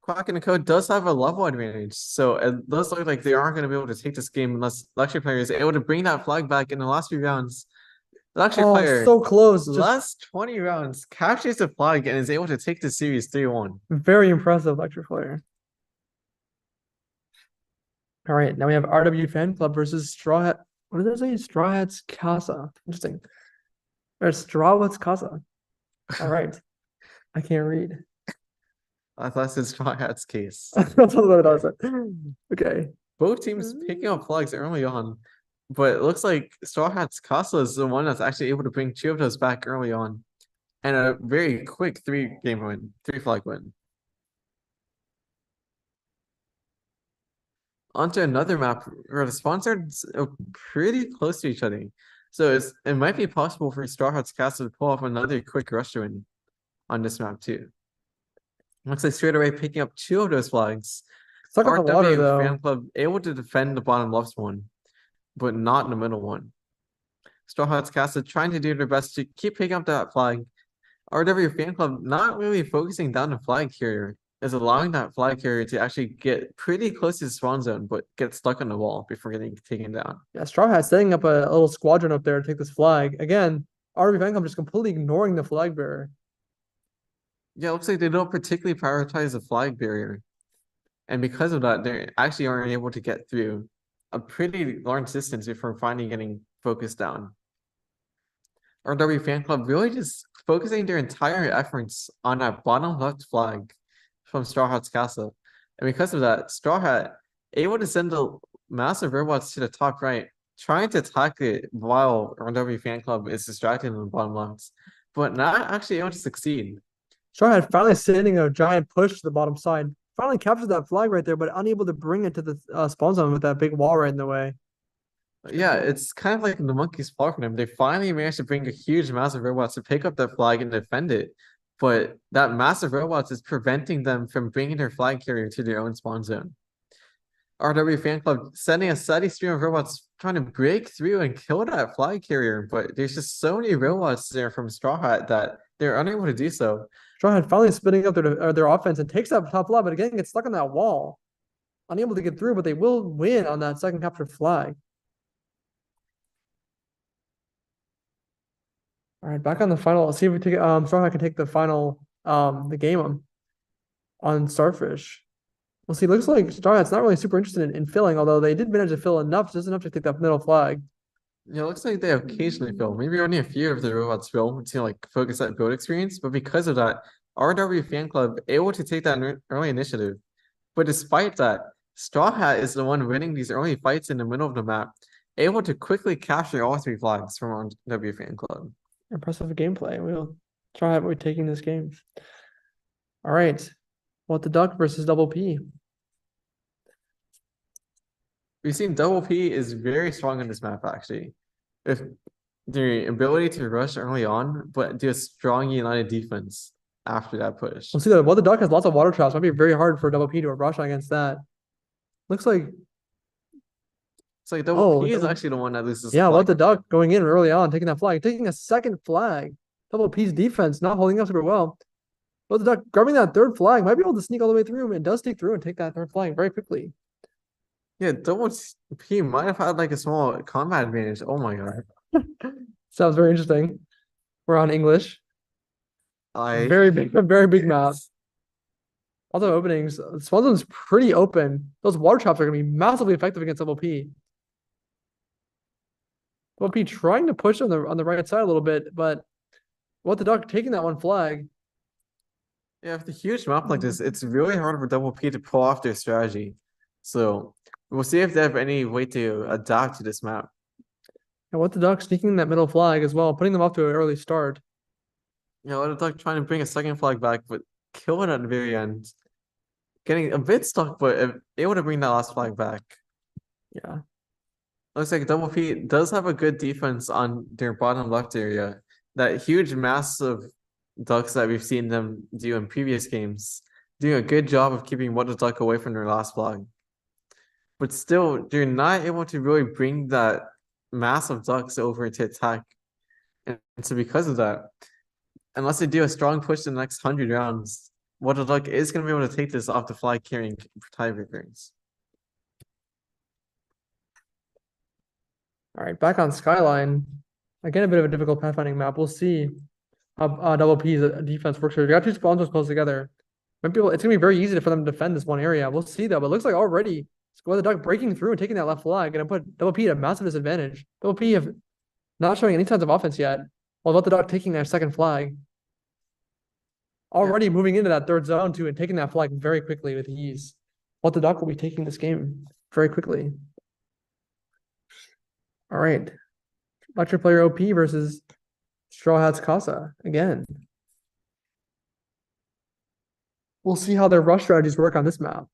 Cracking the Code does have a level advantage, so it does look like they aren't going to be able to take this game unless Luxury Player is able to bring that flag back in the last few rounds. Luxury Player, so close. Just last 20 rounds, captures the flag and is able to take the series 3-1. very impressive, Luxury Player. All right, now we have RW Fan Club versus Straw Hat. What did I say? Straw Hats Casa. Interesting. Or Straw Hats Casa. All right. I can't read. I thought it's Straw Hat's case. That's what I said. Okay. Both teams picking up flags early on, but it looks like Straw Hat's Casa is the one that's actually able to bring 2 of those back early on. And a very quick 3-game win, 3-flag win. Onto another map where the sponsors are pretty close to each other. So it might be possible for Straw Hat's Castle to pull off another quick rush win on this map too. Looks like straight away picking up 2 of those flags. Stuck on the water, RW though. Fan Club able to defend the bottom left one, but not in the middle one. Straw Hat's Castle trying to do their best to keep picking up that flag. RW Fan Club not really focusing down the flag carrier, is allowing that flag carrier to actually get pretty close to the spawn zone, but get stuck on the wall before getting taken down. Yeah, Straw Hat setting up a little squadron up there to take this flag. Again, RB Fan Club just completely ignoring the flag bearer. Yeah, it looks like they don't particularly prioritize the flag barrier. And because of that, they actually aren't able to get through a pretty large distance before finally getting focused down. RW Fan Club really just focusing their entire efforts on that bottom left flag from Straw Hat's Castle. And because of that, Straw Hat able to send the massive robots to the top right, trying to attack it while RW Fan Club is distracted in the bottom left, but not actually able to succeed. Straw Hat finally sending a giant push to the bottom side. Finally captures that flag right there, but unable to bring it to the spawn zone with that big wall right in the way. Yeah, it's kind of like the monkey's paw for them. They finally managed to bring a huge, massive robots to pick up that flag and defend it. But that massive robots is preventing them from bringing their flag carrier to their own spawn zone. RW fan club sending a steady stream of robots trying to break through and kill that flag carrier, but there's just so many robots there from Straw Hat that they're unable to do so. Straw Hat finally spinning up their offense and takes that top flag, but again gets stuck on that wall. Unable to get through, but they will win on that second captured flag. All right, back on the final. Let's see if we take Straw Hat can take the final the game on Starfish. We'll see. Looks like Straw Hat's not really super interested in filling, although they did manage to fill enough, just enough to take that middle flag. Yeah, it looks like they occasionally fill. Maybe only a few of the robots fill to like focus that build experience, but because of that, RW fan club able to take that early initiative. But despite that, Straw Hat is the one winning these early fights in the middle of the map, able to quickly capture all 3 flags from RW fan club. Impressive gameplay. We'll try we're taking this game. All right. What the Duck versus Double P. We've seen Double P is very strong in this map, actually. If the ability to rush early on, but do a strong united defense after that push. We'll see that What the Duck has lots of water traps. Might be very hard for Double P to rush against that. Looks like It's like Double P is actually the one that loses. Yeah, What the Duck going in early on, taking that flag, taking a second flag. Double P's defense not holding up super well. What the Duck grabbing that third flag, might be able to sneak all the way through, and does sneak through and take that third flag very quickly. Yeah, Double P might have had like a small combat advantage. Oh my god. Sounds very interesting. We're on English. Very big map. Lots of openings. Swanzone's pretty open. Those water traps are going to be massively effective against Double P. Double P trying to push on the right side a little bit, but What the Duck taking that one flag. Yeah, with a huge map like this, it's really hard for Double P to pull off their strategy. So we'll see if they have any way to adapt to this map. And What the Duck sneaking that middle flag as well, putting them off to an early start. Yeah, What the Duck trying to bring a second flag back, but killing at the very end. Getting a bit stuck, but able to bring that last flag back. Yeah. Looks like Double P does have a good defense on their bottom left area. That huge mass of ducks that we've seen them do in previous games, doing a good job of keeping What the Duck away from their last flag. But still, they're not able to really bring that mass of ducks over to attack. And so because of that, unless they do a strong push in the next 100 rounds, What the Duck is going to be able to take this off the flag carrying tiebreakers. All right, back on Skyline. Again, a bit of a difficult pathfinding map. We'll see how Double P's defense works here. You got 2 spawns close together. Might be able, it's gonna be very easy for them to defend this one area. We'll see though, but it looks like already What the Duck breaking through and taking that left flag, and put Double P at a massive disadvantage. Double P have not showing any signs of offense yet, while What the Duck taking their second flag. Already moving into that third zone too and taking that flag very quickly with ease. What the Duck will be taking this game very quickly. All right. Lecture Player OP versus Straw Hats Casa again. We'll see how their rush strategies work on this map.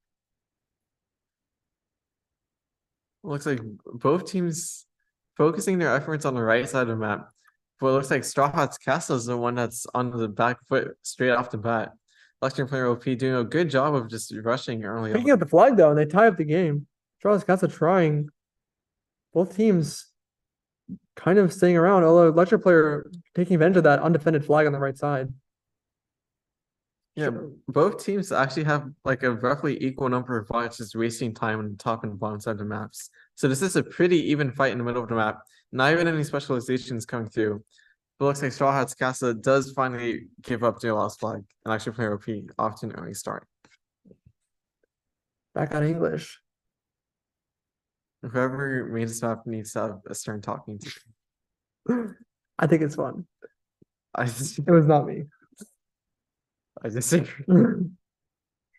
Looks like both teams focusing their efforts on the right side of the map. But it looks like Straw Hats Castle is the one that's on the back foot straight off the bat. Lecture Player OP doing a good job of just rushing early on. Picking up the flag though, and they tie up the game. Straw Hats Casa trying. Both teams kind of staying around, although Lecture Player taking advantage of that undefended flag on the right side. Yeah, both teams actually have like a roughly equal number of fights, just wasting time on the top and bottom side of the maps. So this is a pretty even fight in the middle of the map. Not even any specializations coming through. But it looks like Straw Hats Casa does finally give up their last flag and actually play OP off to an early start. Back on English. Whoever made this map needs to have a stern talking to. I think it's fun. It was not me. I disagree.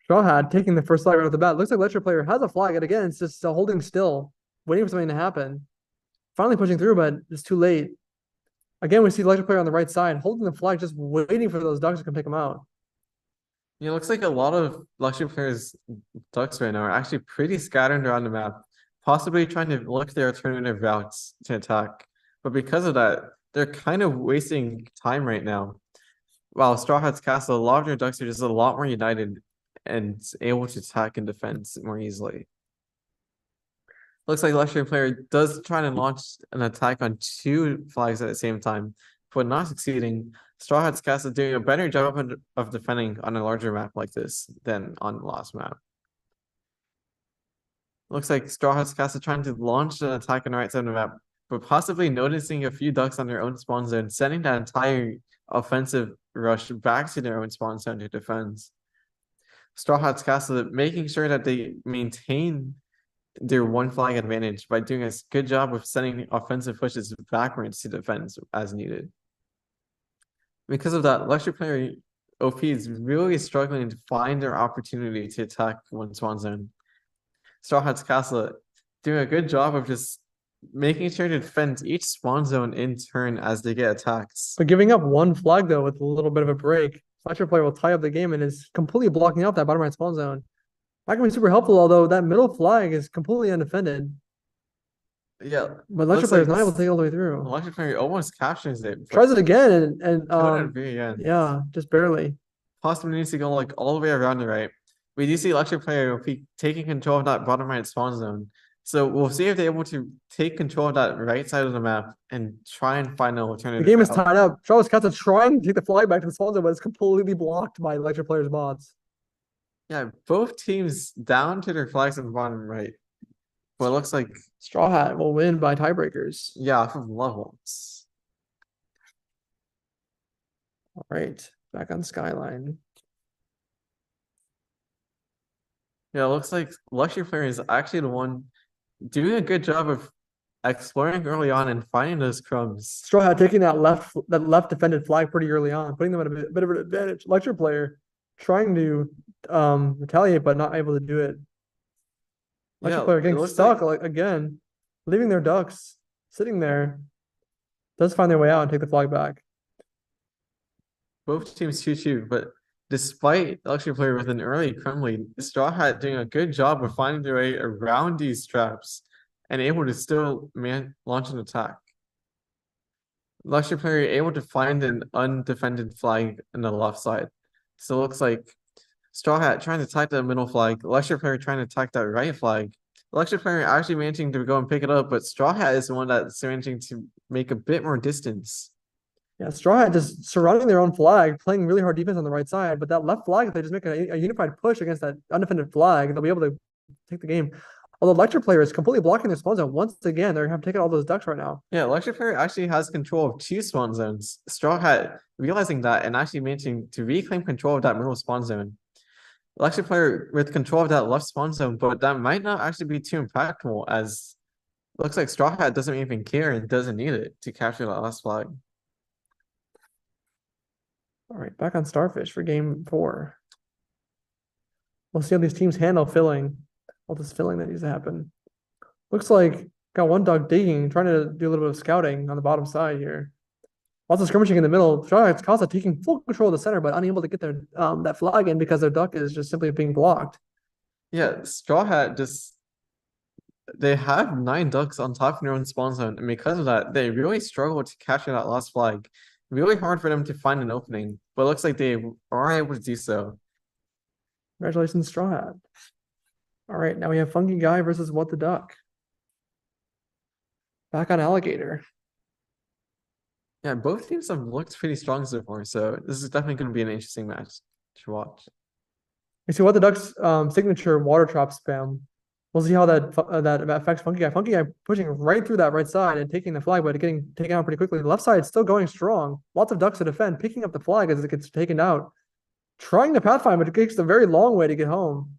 Straw Hat taking the first flag right off the bat. Looks like Lecture Player has a flag, and again, it's just still holding still, waiting for something to happen. Finally pushing through, but it's too late. Again, we see Lecture Player on the right side, holding the flag, just waiting for those ducks to come pick him out. Yeah, it looks like a lot of Lecture Players' ducks right now are actually pretty scattered around the map, possibly trying to look their alternative routes to attack. But because of that, they're kind of wasting time right now. While Straw Hats Castle, a lot of their ducks are just a lot more united and able to attack and defend more easily. Looks like Luxury Player does try to launch an attack on two flags at the same time, but not succeeding. Straw Hat's Castle doing a better job of defending on a larger map like this than on the last map. Looks like Straw Hat's Castle trying to launch an attack on the right side of the map, but possibly noticing a few ducks on their own spawn zone, sending that entire offensive rush back to their own spawn zone to defend. Straw Hat's Castle making sure that they maintain their one flag advantage by doing a good job of sending offensive pushes backwards to defend as needed. Because of that, Luxury Player OP is really struggling to find their opportunity to attack one spawn zone. Straw Hat's Castle doing a good job of just making sure to defend each spawn zone in turn as they get attacks. But giving up one flag though with a little bit of a break, Luxury Player will tie up the game and is completely blocking out that bottom right spawn zone. That can be super helpful, although that middle flag is completely undefended. Yeah, but Luxury Player is not able to take it all the way through. Luxury Player almost captures it. Tries it again yeah, just barely. Possibly needs to go like all the way around the right. We do see Luxury Player taking control of that bottom right spawn zone. So we'll see if they're able to take control of that right side of the map and try and find an alternative. The game is tied up. Charles Katza trying to take the flag back to the spawn zone, but it's completely blocked by Luxury Player's bots. Yeah, both teams down to their flags in the bottom right. Well, it looks like Straw Hat will win by tiebreakers. Yeah, off of levels. All right, back on Skyline. Yeah, it looks like Luxury Player is actually the one doing a good job of exploring early on and finding those crumbs. Straw Hat taking that left defended flag pretty early on, putting them at a bit of an advantage. Luxury Player trying to retaliate, but not able to do it. Luxury Player getting stuck like again, leaving their ducks sitting there. Does find their way out and take the flag back. Both teams 2-2, but despite Luxury Player with an early crumb lead, Straw Hat doing a good job of finding their way around these traps and able to still launch an attack. Luxury Player able to find an undefended flag on the left side. So it looks like Straw Hat trying to attack the middle flag, Luxury Player trying to attack that right flag. Luxury Player actually managing to go and pick it up, but Straw Hat is the one that's managing to make a bit more distance. Yeah, Straw Hat just surrounding their own flag, playing really hard defense on the right side. But that left flag, if they just make a unified push against that undefended flag, they'll be able to take the game. Although Luxury Player is completely blocking their spawn zone. Once again, they're going to take out all those ducks right now. Yeah, Luxury Player actually has control of two spawn zones. Straw Hat realizing that and actually managing to reclaim control of that middle spawn zone. Luxury Player with control of that left spawn zone, but that might not actually be too impactful as looks like Straw Hat doesn't even care and doesn't need it to capture that last flag. All right, back on Starfish for game 4. We'll see how these teams handle filling. All this filling that needs to happen. Looks like got one dog digging, trying to do a little bit of scouting on the bottom side here. Lots of skirmishing in the middle. Straw Hat's Casa taking full control of the center, but unable to get their that flag in because their duck is just simply being blocked. Yeah, Straw Hat they have 9 ducks on top of their own spawn zone, and because of that, they really struggle to capture that last flag. Really hard for them to find an opening, but it looks like they are able to do so. Congratulations, Straw Hat. All right, now we have Funky Guy versus What the Duck. Back on Alligator. Yeah, both teams have looked pretty strong so far, so this is definitely going to be an interesting match to watch. You see What the Duck's signature water trap spam. We'll see how that affects Funky Guy. Funky Guy pushing right through that right side and taking the flag, but getting taken out pretty quickly. The left side still going strong. Lots of ducks to defend, picking up the flag as it gets taken out. Trying to pathfind, but it takes a very long way to get home.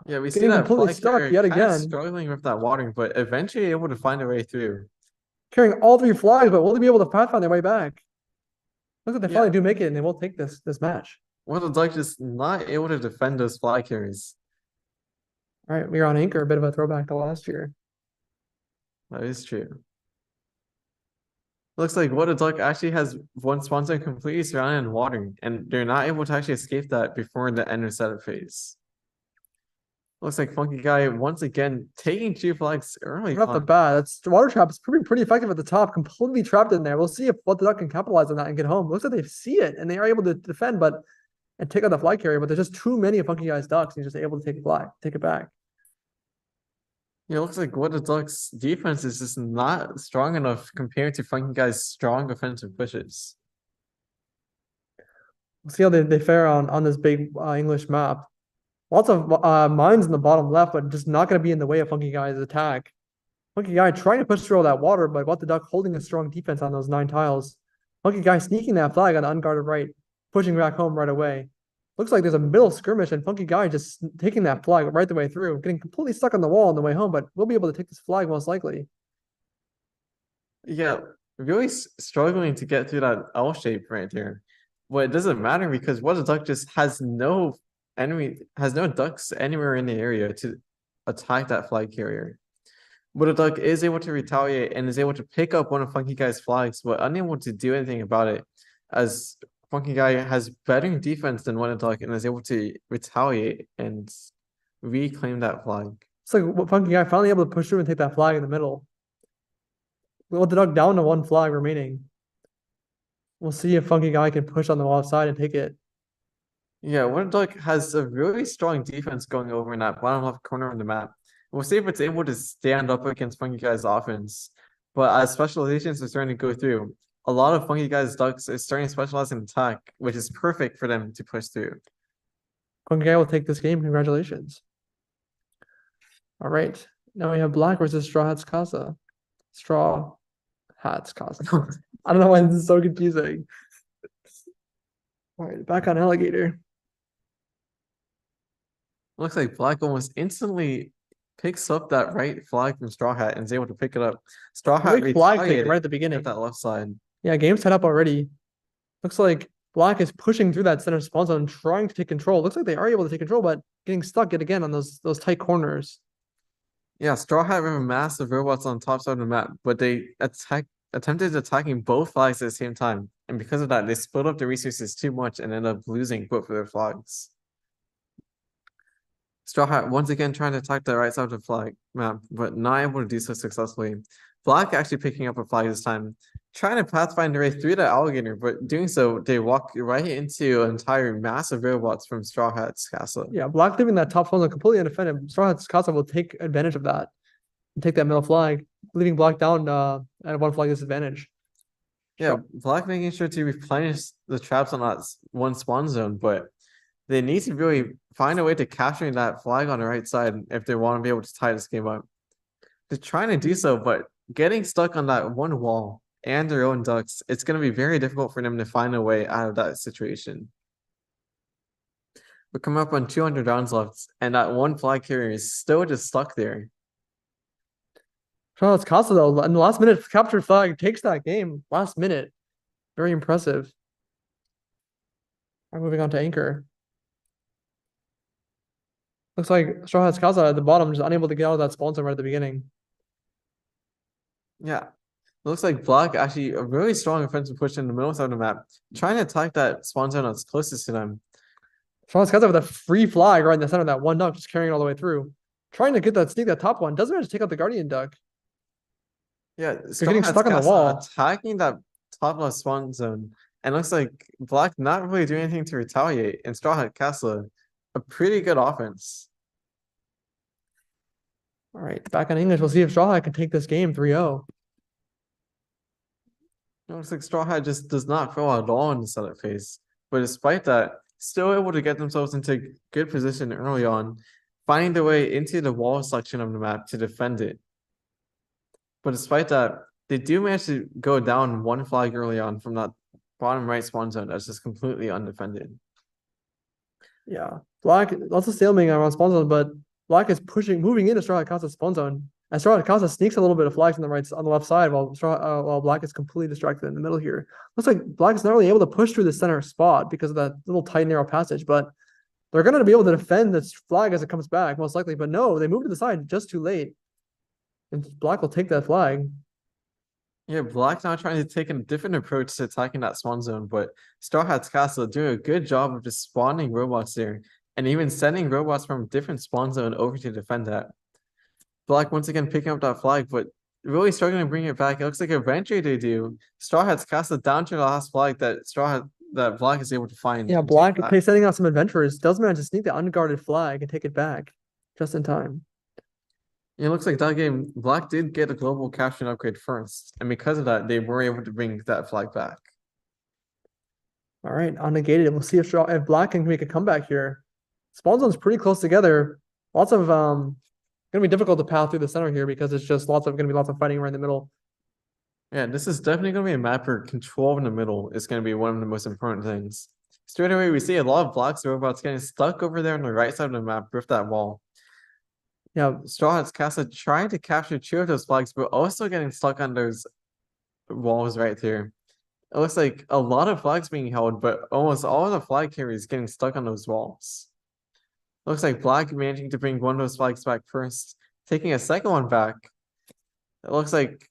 Yeah, we see that completely stuck yet again. Struggling with that watering, but eventually able to find a way through. Carrying all 3 flags, but will they be able to pathfind their way back? Look at they finally do make it, and they will take this match. Well, the duck just not able to defend those flag carries. All right, we are on Anchor, a bit of a throwback to last year. That is true. Looks like What a Duck actually has one spawn zone completely surrounded in water, and they're not able to actually escape that before the end of setup phase. Looks like Funky Guy once again taking 2 flags early. Right off the bat, that's the water trap is pretty effective at the top, completely trapped in there. We'll see if What the Duck can capitalize on that and get home. Looks like they see it and they are able to defend, and take out the flag carrier, but there's just too many of Funky Guy's ducks. And he's just able to take it back. Yeah, it looks like what the Ducks defense is just not strong enough compared to Funky Guy's strong offensive pushes. We'll see how they fare on this big English map. Lots of mines in the bottom left, but just not going to be in the way of Funky Guy's attack. Funky Guy trying to push through all that water, but What the Duck holding a strong defense on those 9 tiles. Funky Guy sneaking that flag on the unguarded right, pushing back home right away. Looks like there's a middle skirmish, and Funky Guy just taking that flag right the way through, getting completely stuck on the wall on the way home, but we'll be able to take this flag most likely. Yeah, really struggling to get through that L shape right there. But it doesn't matter because what the Duck just has no ducks anywhere in the area to attack that flag carrier. But the Duck is able to retaliate and is able to pick up one of Funky Guy's flags, but unable to do anything about it, as Funky Guy has better defense than What the Duck and is able to retaliate and reclaim that flag. It's like what Funky Guy finally able to push through and take that flag in the middle. What the Duck down to 1 flag remaining. We'll see if Funky Guy can push on the left side and take it. Yeah, What the Duck has a really strong defense going over in that bottom left corner of the map. We'll see if it's able to stand up against Funky Guy's offense. But as specializations are starting to go through, a lot of Funky Guy's Ducks is starting to specialize in attack, which is perfect for them to push through. Funky Guy will take this game. Congratulations. All right. Now we have Black versus Straw Hats Casa. Straw Hats Casa. I don't know why this is so confusing. All right, back on Alligator. Looks like Black almost instantly picks up that right flag from Straw Hat and is able to pick it up. Straw Hat Big flag pick retaliated right at the beginning. at that left side. Yeah, game's set up already. Looks like Black is pushing through that center spawn zone, trying to take control. Looks like they are able to take control, but getting stuck yet again on those tight corners. Yeah, Straw Hat have massive robots on top side of the map, but they attempted attacking both flags at the same time. And because of that, they split up the resources too much and end up losing both of their flags. Straw Hat once again trying to attack the right side of the flag map, but not able to do so successfully. Black actually picking up a flag this time, trying to pathfind their way through the alligator, but doing so, they walk right into an entire massive robots from Straw Hat's castle. Yeah, Black leaving that top zone completely undefended. Straw Hats Casa will take advantage of that and take that middle flag, leaving Black down at 1 flag disadvantage. Yeah, Black making sure to replenish the traps on that one spawn zone, but they need to really find a way to capture that flag on the right side if they want to be able to tie this game up. They're trying to do so, but getting stuck on that one wall and their own ducks, it's going to be very difficult for them to find a way out of that situation. We're coming up on 200 rounds left, and that one flag carrier is still just stuck there. Straw Hats Casa, though, in the last minute, captured flag takes that game. Last minute. Very impressive. All right, moving on to Anchor. Looks like Straw Hats Casa at the bottom, just unable to get out of that spawn zone right at the beginning. Yeah. It looks like Black actually a really strong offensive push in the middle side of the map, trying to attack that spawn zone that's closest to them. Straw Hats Casa with a free flag right in the center of that one duck, just carrying it all the way through. Trying to get that sneak that top one. Doesn't manage to take out the Guardian duck. Yeah, They're getting stuck on the wall. attacking that top left spawn zone. And looks like Black not really doing anything to retaliate. And Straw Hat Castle, a pretty good offense. All right, back on English. We'll see if Straw Hat can take this game 3-0. It looks like Straw Hat just does not fail at all in the setup phase. But despite that, still able to get themselves into good position early on, finding their way into the wall section of the map to defend it. But despite that, they do manage to go down one flag early on from that bottom right spawn zone that's just completely undefended. Yeah, Black lots of stalemating around spawn zone, but Black is moving into Straw Hat Casa's spawn zone. And Straw Hat Casa sneaks a little bit of flags on the left side while Black is completely distracted in the middle here. Looks like Black is not really able to push through the center spot because of that little tight narrow passage, but they're going to be able to defend this flag as it comes back, most likely. But no, they moved to the side just too late. And Black will take that flag. Yeah, Black now trying to take a different approach to attacking that spawn zone, but Straw Hat's Castle doing a good job of just spawning robots there and even sending robots from a different spawn zone over to defend that. Black once again picking up that flag, but really struggling to bring it back. It looks like eventually they do. Straw Hat's Castle down to the last flag that Black is able to find. Yeah, Black sending out some adventurers does manage to sneak the unguarded flag and take it back just in time. It looks like that game, Black did get a global caption upgrade first, and because of that, they were able to bring that flag back. All right, unnegated. We'll see if Black can make a comeback here. Spawn zone's pretty close together. Lots of gonna be difficult to pass through the center here because it's just gonna be lots of fighting right in the middle. Yeah, this is definitely gonna be a map where control in the middle is gonna be one of the most important things. Straight away, we see a lot of Black's robots getting stuck over there on the right side of the map with that wall. Yeah, Straw Hats Casa trying to capture two of those flags, but also getting stuck on those walls right there. It looks like a lot of flags being held, but almost all of the flag carriers getting stuck on those walls. Looks like Black managing to bring one of those flags back first, taking a second one back. It looks like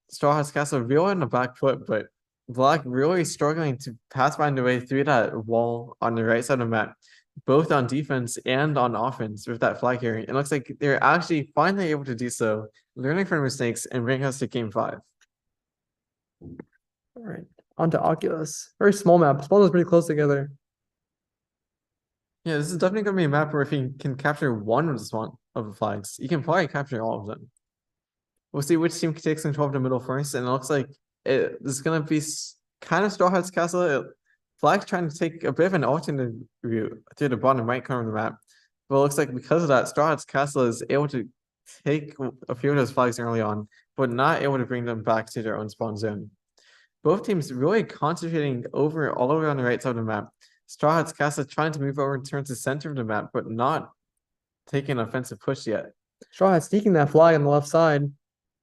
Straw Hats Castle real on the back foot, but Black really struggling to pass find their way through that wall on the right side of the map, both on defense and on offense with that flag carry. It looks like they're actually finally able to do so, learning from mistakes and bringing us to game 5. all right. On to Oculus. Very small map. Spawn zone's pretty close together. Yeah, this is definitely going to be a map where if you can capture one of the flags, you can probably capture all of them. We'll see which team takes control of the middle first, and it looks like this is going to be kind of Straw Hats Castle. Flag trying to take a bit of an alternate route through the bottom right corner of the map. But it looks like because of that, Straw Hats Castle is able to take a few of those flags early on, but not able to bring them back to their own spawn zone. Both teams really concentrating over all the way on the right side of the map. Straw Hats Castle trying to move over towards the center of the map, but not taking an offensive push yet. Straw Hat sneaking that flag on the left side,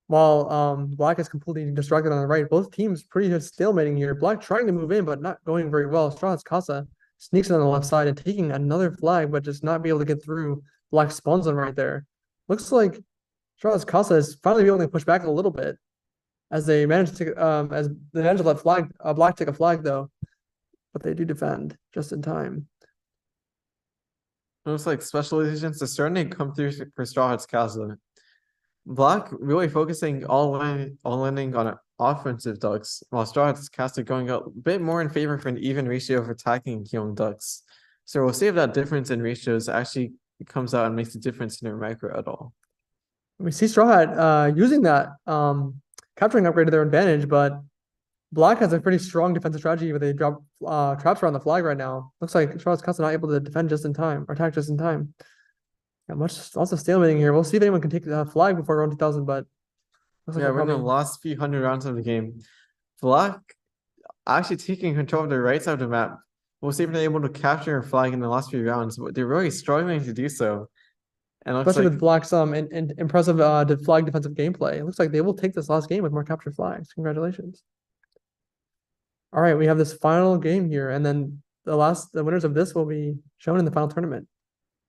while Black is completely distracted on the right. Both teams pretty much stalemating here. Black trying to move in, but not going very well. Straw Hat's Casa sneaks in on the left side and taking another flag, but just not be able to get through Black's spawn zone right there. Looks like Straw Hat's Casa is finally able to push back a little bit as they manage to let Black take a flag though, but they do defend just in time. Looks like special agents are starting to come through for Straw Hats Castle. Black really focusing all ending on offensive ducks, while Straw Hats Castle going a bit more in favor for an even ratio of attacking and killing ducks. So we'll see if that difference in ratios actually comes out and makes a difference in their macro at all. We see Straw Hat using that capturing upgrade to their advantage, but Black has a pretty strong defensive strategy where they drop traps around the flag right now. Looks like Straw Hat's Casa not able to defend just in time or attack just in time. Yeah, lots of stalemating here. We'll see if anyone can take the flag before round 2000, but looks like we're in the last few hundred rounds of the game. Black actually taking control of the right side of the map. We'll see if they're able to capture a flag in the last few rounds, but they're really struggling to do so. And especially with Black's impressive flag defensive gameplay. It looks like they will take this last game with more captured flags. Congratulations. All right, we have this final game here, and then the winners of this will be shown in the final tournament.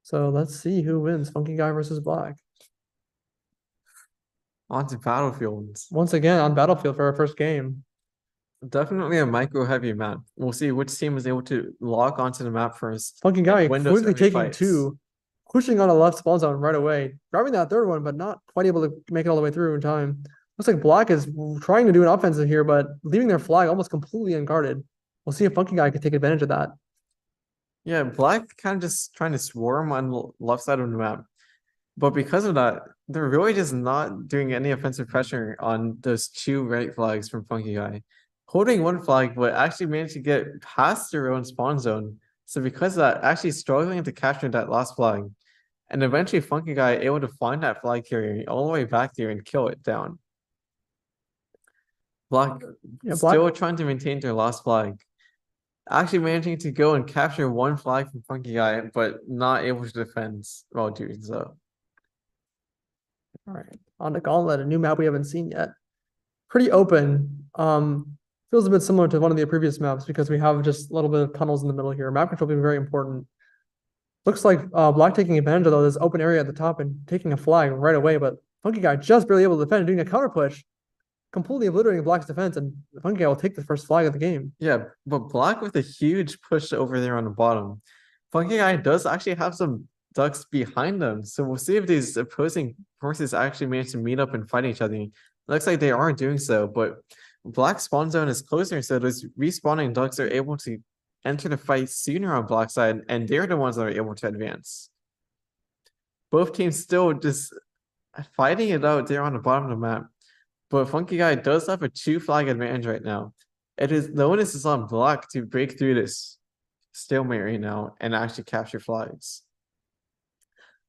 So let's see who wins, Funky Guy versus Black. On to Battlefields. Once again, on Battlefield for our first game. Definitely a micro-heavy map. We'll see which team is able to lock onto the map first. Funky Guy quickly taking two, pushing on a left spawn zone right away, grabbing that third one, but not quite able to make it all the way through in time. Looks like Black is trying to do an offensive here, but leaving their flag almost completely unguarded. We'll see if Funky Guy can take advantage of that. Yeah, Black kind of just trying to swarm on the left side of the map. But because of that, they're really just not doing any offensive pressure on those two right flags from Funky Guy. Holding one flag, but actually managed to get past their own spawn zone. So because of that, actually struggling to capture that last flag. And eventually Funky Guy able to find that flag carrier all the way back there and kill it down. Black still trying to maintain their last flag. Actually managing to go and capture one flag from Funky Guy, but not able to defend while doing so. All right, on to Gauntlet, a new map we haven't seen yet. Pretty open. Feels a bit similar to one of the previous maps because we have just a little bit of tunnels in the middle here. Map control being very important. Looks like Black taking advantage of this open area at the top and taking a flag right away, but Funky Guy just barely able to defend, doing a counter push, completely obliterating Black's defense, and Funky Guy will take the first flag of the game. Yeah, but Black with a huge push over there on the bottom. Funky Guy does actually have some ducks behind them, so we'll see if these opposing forces actually manage to meet up and fight each other. Looks like they are doing so, but Black's spawn zone is closer, so those respawning ducks are able to enter the fight sooner on Black's side, and they're the ones that are able to advance. Both teams still just fighting it out there on the bottom of the map. But Funky Guy does have a 2 flag advantage right now. The onus is on Black to break through this stalemate right now and actually capture flags.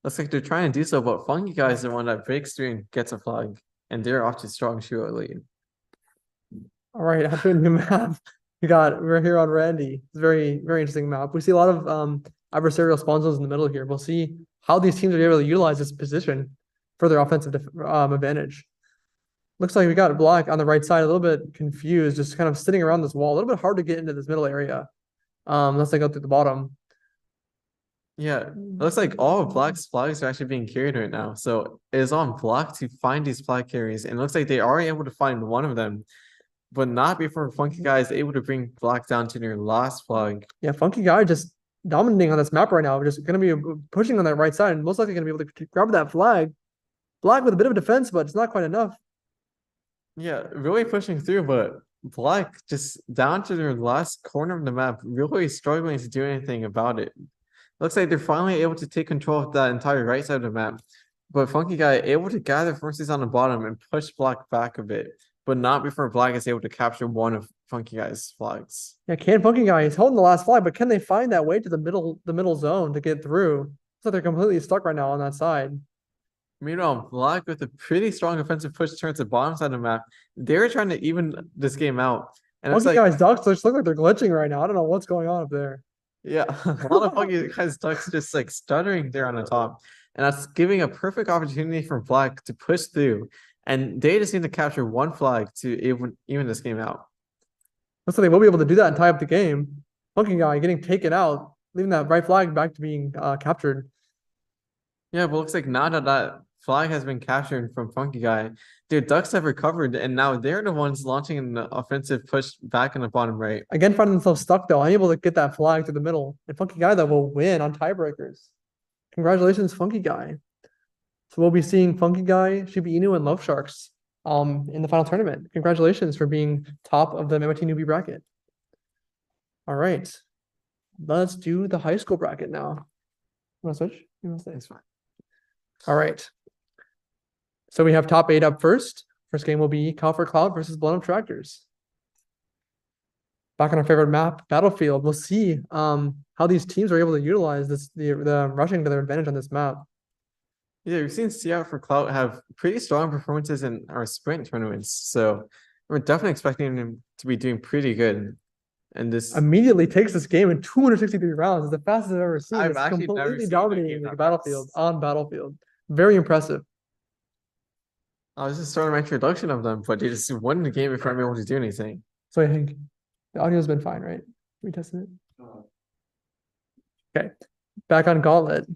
Looks like they're trying to do so, but Funky Guy is the one that breaks through and gets a flag, and they're off to strong shootout lead. All right, after a new map, we're here on Randy. It's a very, very interesting map. We see a lot of adversarial spawn zones in the middle here. We'll see how these teams are able to utilize this position for their offensive advantage. Looks like we got Black on the right side, a little bit confused, just kind of sitting around this wall. A little bit hard to get into this middle area, unless they go through the bottom. Yeah, it looks like all of Black's flags are actually being carried right now. So it is on Black to find these flag carriers, and it looks like they are able to find one of them, but not before Funky Guy is able to bring Black down to their last flag. Yeah, Funky Guy just dominating on this map right now. We're just going to be pushing on that right side, and most likely going to be able to grab that flag. Black with a bit of defense, but it's not quite enough. Yeah, really pushing through, but Black just down to their last corner of the map, really struggling to do anything about it. Looks like they're finally able to take control of that entire right side of the map, but Funky Guy able to gather forces on the bottom and push Black back a bit, but not before Black is able to capture one of Funky Guy's flags. Yeah, Funky Guy is holding the last flag, but can they find that way to the middle zone to get through? So they're completely stuck right now on that side. Meanwhile, Black with a pretty strong offensive push towards the bottom side of the map. They're trying to even this game out. And Funky Guy's ducks just look like they're glitching right now. I don't know what's going on up there. Yeah, a lot of Funky Guy's ducks just like stuttering there on the top. And that's giving a perfect opportunity for Black to push through. And they just need to capture one flag to even this game out. Looks like they will be able to do that and tie up the game. Funky Guy getting taken out, leaving that right flag back to being captured. Yeah, but looks like now that flag has been captured from Funky Guy, their ducks have recovered, and now they're the ones launching an offensive push back in the bottom right. Again, finding themselves stuck though, unable to get that flag through the middle. And Funky Guy though will win on tiebreakers. Congratulations, Funky Guy. So we'll be seeing Funky Guy, Shiba Inu, and Love Sharks in the final tournament. Congratulations for being top of the MIT Newbie bracket. All right. Let's do the high school bracket now. You want to switch? You want to stay? It's fine. All right. So we have top 8 up first. First game will be Cal for Cloud versus Blown Up Tractors. Back on our favorite map, Battlefield. We'll see how these teams are able to utilize the rushing to their advantage on this map. Yeah, we've seen Seattle for Clout have pretty strong performances in our sprint tournaments, so we're definitely expecting them to be doing pretty good. And this immediately takes this game in 263 rounds. It's the fastest I've ever seen. I've it's actually completely dominating the Battlefield on Battlefield. Very impressive. I was just starting my introduction of them, but they just won the game before I'm able to do anything. So I think the audio's been fine, right? We tested it. Okay, back on Gauntlet.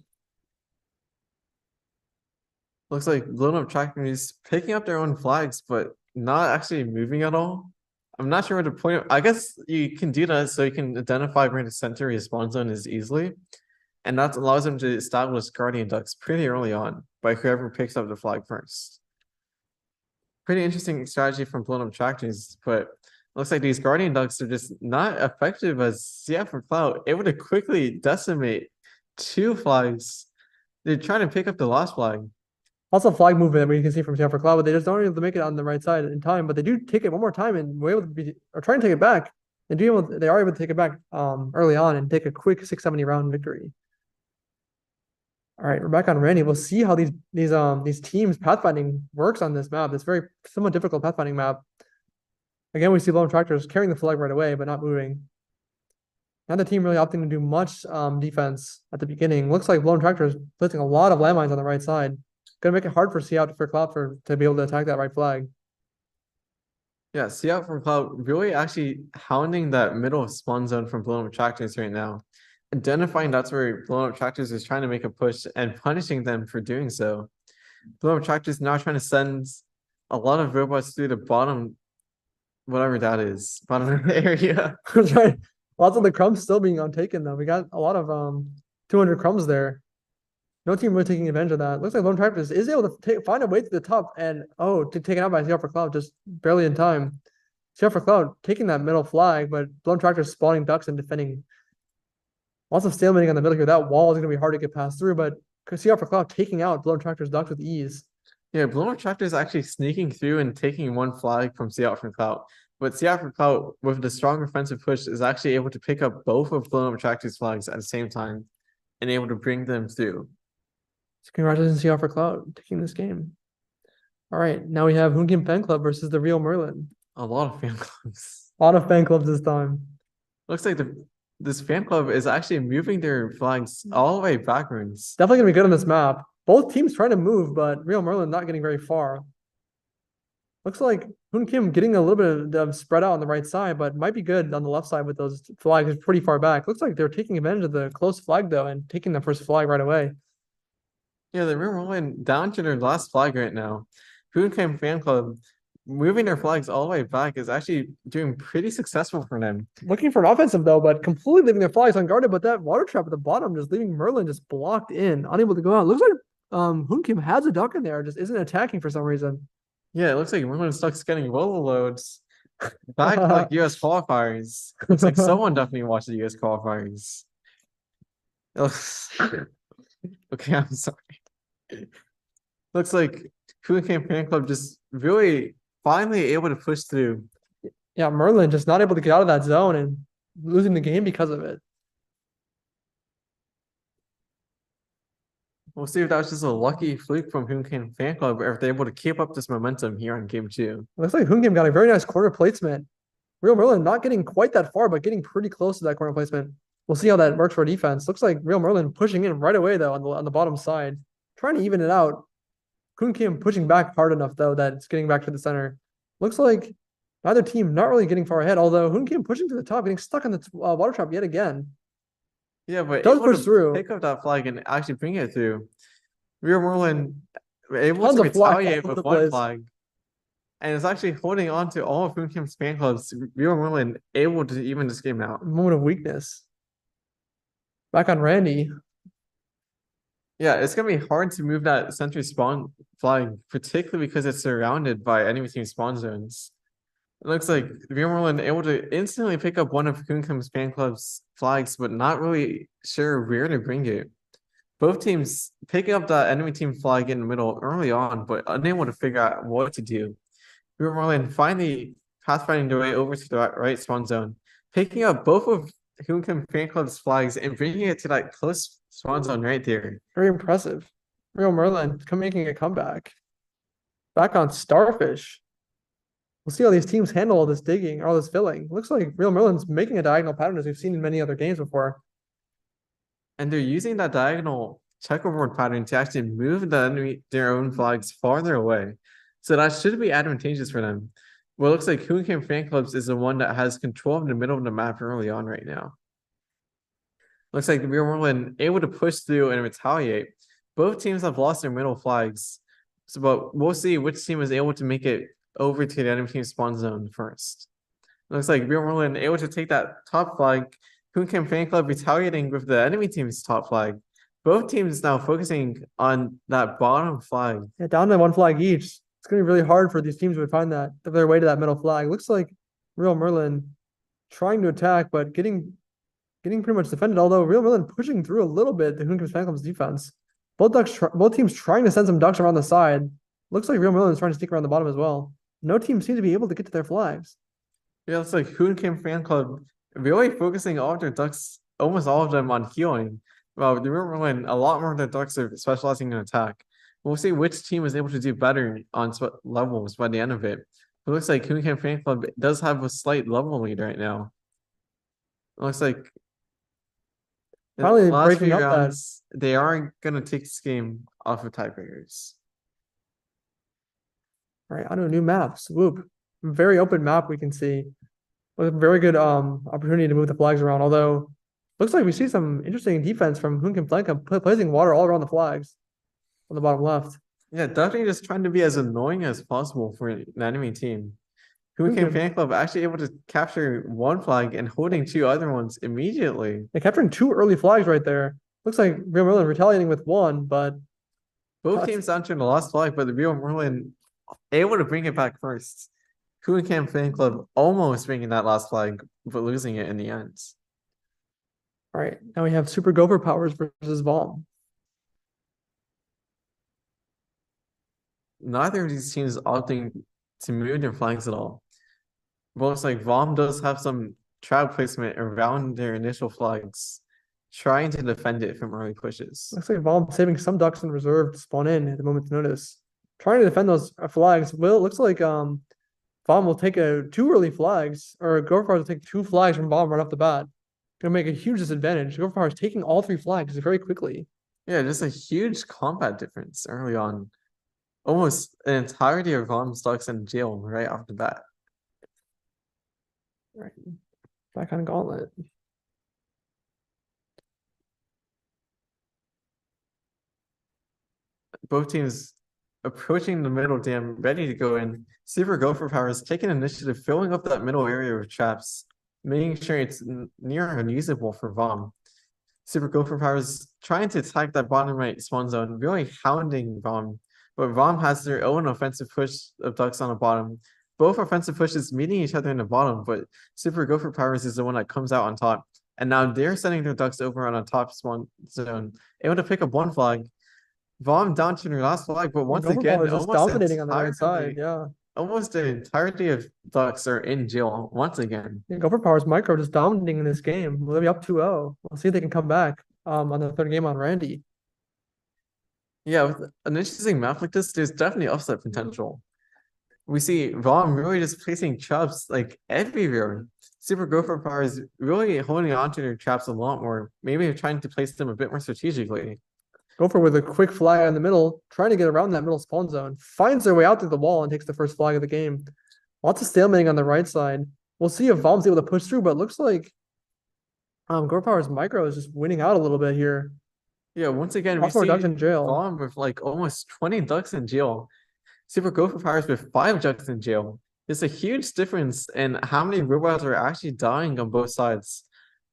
Looks like Blown Up Tractors picking up their own flags, but not actually moving at all. I'm not sure where to point. I guess you can do that so you can identify where the center of spawn zone is easily. And that allows them to establish Guardian Ducks pretty early on by whoever picks up the flag first. Pretty interesting strategy from Blown Up Tractors, but it looks like these Guardian Ducks are just not effective as CF for Cloud, able to quickly decimate 2 flags. They're trying to pick up the last flag. Also flag movement we can see from CF for Cloud, but they just aren't able to make it on the right side in time, but they do take it one more time and we're able to be or trying to take it back. They are able to take it back early on and take a quick 670 round victory. All right, we're back on Randy. We'll see how these teams pathfinding works on this map. This very somewhat difficult pathfinding map. Again, we see Blown Tractors carrying the flag right away, but not moving. Now the team really opting to do much defense at the beginning. Looks like Blown Tractors placing a lot of landmines on the right side. Gonna make it hard for Seattle for Cloud to be able to attack that right flag. Yeah, Seattle from Cloud really actually hounding that middle spawn zone from Blown Up Tractors right now. Identifying that's where Blown Up Tractors is trying to make a push and punishing them for doing so. Blown Up Tractors now trying to send a lot of robots through the bottom, whatever that is, bottom area. Right. Lots of the crumbs still being untaken though. We got a lot of 200 crumbs there. No team really taking advantage of that. Looks like Blown Tractors is able to find a way to the top and to take it out by CR for Cloud just barely in time. CR for Cloud taking that middle flag, but Blown Tractors spawning ducks and defending. Also stalemating on the middle here. That wall is going to be hard to get past through, but CR for Cloud taking out Blown Tractors ducks with ease. Yeah, Bloom Attractor is actually sneaking through and taking one flag from Seattle for Clout. But Seattle for Clout, with the strong offensive push, is actually able to pick up both of Bloom Attractor's flags at the same time and able to bring them through. So congratulations to y'all for Cloud taking this game. All right, now we have Hunkim Fan Club versus the Real Merlin. A lot of fan clubs. A lot of fan clubs this time. Looks like this fan club is actually moving their flags all the way backwards. Definitely gonna be good on this map. Both teams trying to move, but Real Merlin not getting very far. Looks like Hoon Kim getting a little bit of spread out on the right side, but might be good on the left side with those flags pretty far back. Looks like they're taking advantage of the close flag though and taking the first flag right away. Yeah, they're rolling down to their last flag right now. Hoon Fan Club moving their flags all the way back is actually doing pretty successful for them. Looking for an offensive though, but completely leaving their flags unguarded. But that water trap at the bottom just leaving Merlin just blocked in, unable to go out. Looks like Hoon Kim has a duck in there, just isn't attacking for some reason. Yeah, it looks like Merlin's stuck's getting roller loads. Back to like US qualifiers. Looks like someone definitely watched the US qualifiers. Okay, I'm sorry. Looks like Hooligan Fan Club just really finally able to push through. Yeah, Merlin just not able to get out of that zone and losing the game because of it. We'll see if that was just a lucky fluke from Hooligan Fan Club or if they're able to keep up this momentum here on game 2. Looks like Hoon Kim got a very nice corner placement. Real Merlin not getting quite that far, but getting pretty close to that corner placement. We'll see how that works for defense. Looks like Real Merlin pushing in right away though on the bottom side, trying to even it out. Hoon Kim pushing back hard enough though that it's getting back to the center. Looks like neither team not really getting far ahead, although Hoon Kim pushing to the top, getting stuck on the water trap yet again. Yeah, but Does able push to through. pick up that flag and actually bring it through. Real Merlin able Tons to of flags retaliate all over with the one place. flag. And it's actually holding on to all of Hoon Kim's fan clubs. Real Merlin able to even this game out. Moment of weakness. Back on Randy. Yeah, it's gonna be hard to move that sentry spawn flag, particularly because it's surrounded by enemy team spawn zones. It looks like Real Merlin able to instantly pick up one of Hoon Kim's fan club's flags, but not really sure where to bring it. Both teams picking up that enemy team flag in the middle early on, but unable to figure out what to do. Real Merlin finally pathfinding their way over to the right spawn zone, picking up both of Hoon Kim fan club's flags and bringing it to that close spawn zone right there. Very impressive. Real Merlin making a comeback. Back on Starfish. We'll see how these teams handle all this digging, all this filling. Looks like Real Merlin's making a diagonal pattern as we've seen in many other games before. And they're using that diagonal checkerboard pattern to actually move their own flags farther away. So that should be advantageous for them. Well, it looks like Hoon Kim Fan Clubs is the one that has control of the middle of the map early on right now. Looks like the Real Merlin able to push through and retaliate. Both teams have lost their middle flags. So, but we'll see which team is able to make it over to the enemy team spawn zone first. Looks like Real Merlin able to take that top flag. Hoon Kim Fan Club retaliating with the enemy team's top flag. Both teams now focusing on that bottom flag. Yeah, down to one flag each. It's going to be really hard for these teams to find their way to that middle flag. Looks like Real Merlin trying to attack, but getting pretty much defended. Although Real Merlin pushing through a little bit the Hoon Kim Fan Club's defense. Both teams trying to send some ducks around the side. Looks like Real Merlin is trying to sneak around the bottom as well. No team seems to be able to get to their flags. Yeah, it's like Hoon Kim Fan Club really focusing all of their ducks, almost all of them, on healing. Well, the Real Merlin, a lot more of their ducks are specializing in attack. We'll see which team is able to do better on levels by the end of it. It looks like Hoon Kim Fan Club does have a slight level lead right now. It looks like Finally breaking up rounds, they are gonna take this game off of tiebreakers. All right, on to a new map. Swoop. Very open map we can see. With a very good opportunity to move the flags around. Although looks like we see some interesting defense from Hoon Kim Flank placing water all around the flags on the bottom left. Yeah, definitely just trying to be as annoying as possible for an enemy team. Hoon Kim Fan Club actually able to capture one flag and holding two other ones immediately. They're capturing two early flags right there. Looks like Real Merlin retaliating with one, but both teams entering the last flag, but the Real Merlin able to bring it back first. Hoon Kim Fan Club almost bringing that last flag, but losing it in the end. All right, now we have Super Gopher Powers versus Vom. neither of these teams opting to move their flags at all. Both like Vom does have some trap placement around their initial flags, trying to defend it from early pushes. Looks like Vol saving some ducks in reserve to spawn in at the moment's notice. Trying to defend those flags. Will looks like Vom will take two early flags, or Gopher Powers will take two flags from Vom right off the bat. Gonna make a huge disadvantage. Gopher Powers taking all three flags very quickly. Yeah, just a huge combat difference early on. Almost an entirety of Vom's ducks in jail right off the bat. Right. That kind of gauntlet. Both teams approaching the middle dam, ready to go in. Super Gopher Powers taking initiative, filling up that middle area with traps, making sure it's near unusable for Vom. Super Gopher Powers trying to attack that bottom right spawn zone, really hounding Vom. But Vom has their own offensive push of ducks on the bottom. Both offensive pushes meeting each other in the bottom, but Super Gopher Powers is the one that comes out on top. And now they're sending their ducks over on a top spawn zone, able to pick up one flag. Vom down to their last flag, but once Gopher again, Powers just almost dominating on the right side. Yeah. almost the entirety of ducks are in jail once again. Yeah, Gopher Powers micro just dominating in this game. Will they be up 2-0? We'll see if they can come back on the third game on Randy. Yeah, with an interesting map like this, there's definitely upset potential. We see Vom really just placing traps like everywhere. Super Gopher Powers really holding on to their traps a lot more. Maybe trying to place them a bit more strategically. Gopher with a quick flag in the middle, trying to get around that middle spawn zone. Finds their way out through the wall and takes the first flag of the game. Lots of stalemating on the right side. We'll see if Vom's able to push through, but it looks like Gopher Powers micro is just winning out a little bit here. Yeah, once again, we Lots more see ducks in jail. Vom with like almost 20 ducks in jail. Super Gopher Powers with 5 ducks in jail. There's a huge difference in how many robots are actually dying on both sides.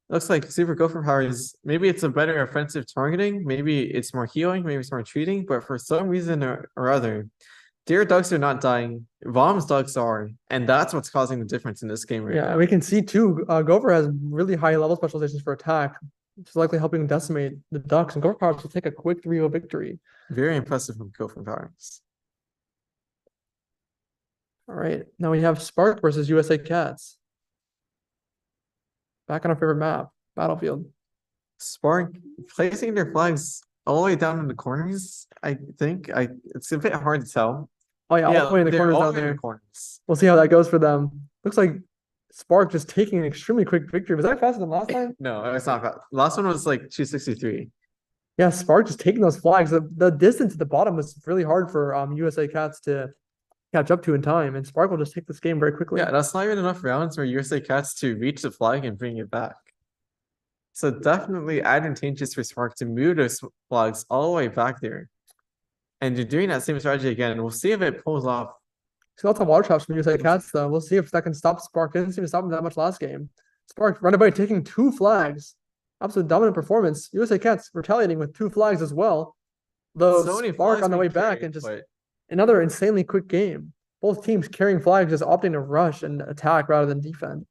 Looks like Super Gopher Powers, maybe it's a better offensive targeting, maybe it's more healing, maybe it's more treating, but for some reason or other, their ducks are not dying. Vom's ducks are, and that's what's causing the difference in this game right Yeah, now. we can see too, Gopher has really high level specializations for attack, which is likely helping decimate the ducks, and Gopher Powers will take a quick 3-0 victory. Very impressive from Gopher Powers. All right, now we have Spark versus USA Cats. Back on our favorite map, Battlefield. Spark placing their flags all the way down in the corners, I think. It's a bit hard to tell. Oh yeah, all the way in the they're corners all down in the there. corners. We'll see how that goes for them. Looks like Spark just taking an extremely quick victory. Was that faster than last time? No, it's not fast. Last one was like 263. Yeah, Spark just taking those flags. The distance at the bottom was really hard for USA Cats to catch up to in time, and Spark will just take this game very quickly. Yeah, that's not even enough rounds for USA Cats to reach the flag and bring it back. So definitely advantageous for Spark to move those flags all the way back there. And you're doing that same strategy again. We'll see if it pulls off. See lots of water traps from USA Cats though. We'll see if that can stop Spark. It didn't seem to stop him that much last game. Spark run away taking 2 flags. Absolute dominant performance. USA Cats retaliating with 2 flags as well. Though So many Spark flags on the way being back carried, and just but another insanely quick game. Both teams carrying flags, just opting to rush and attack rather than defend.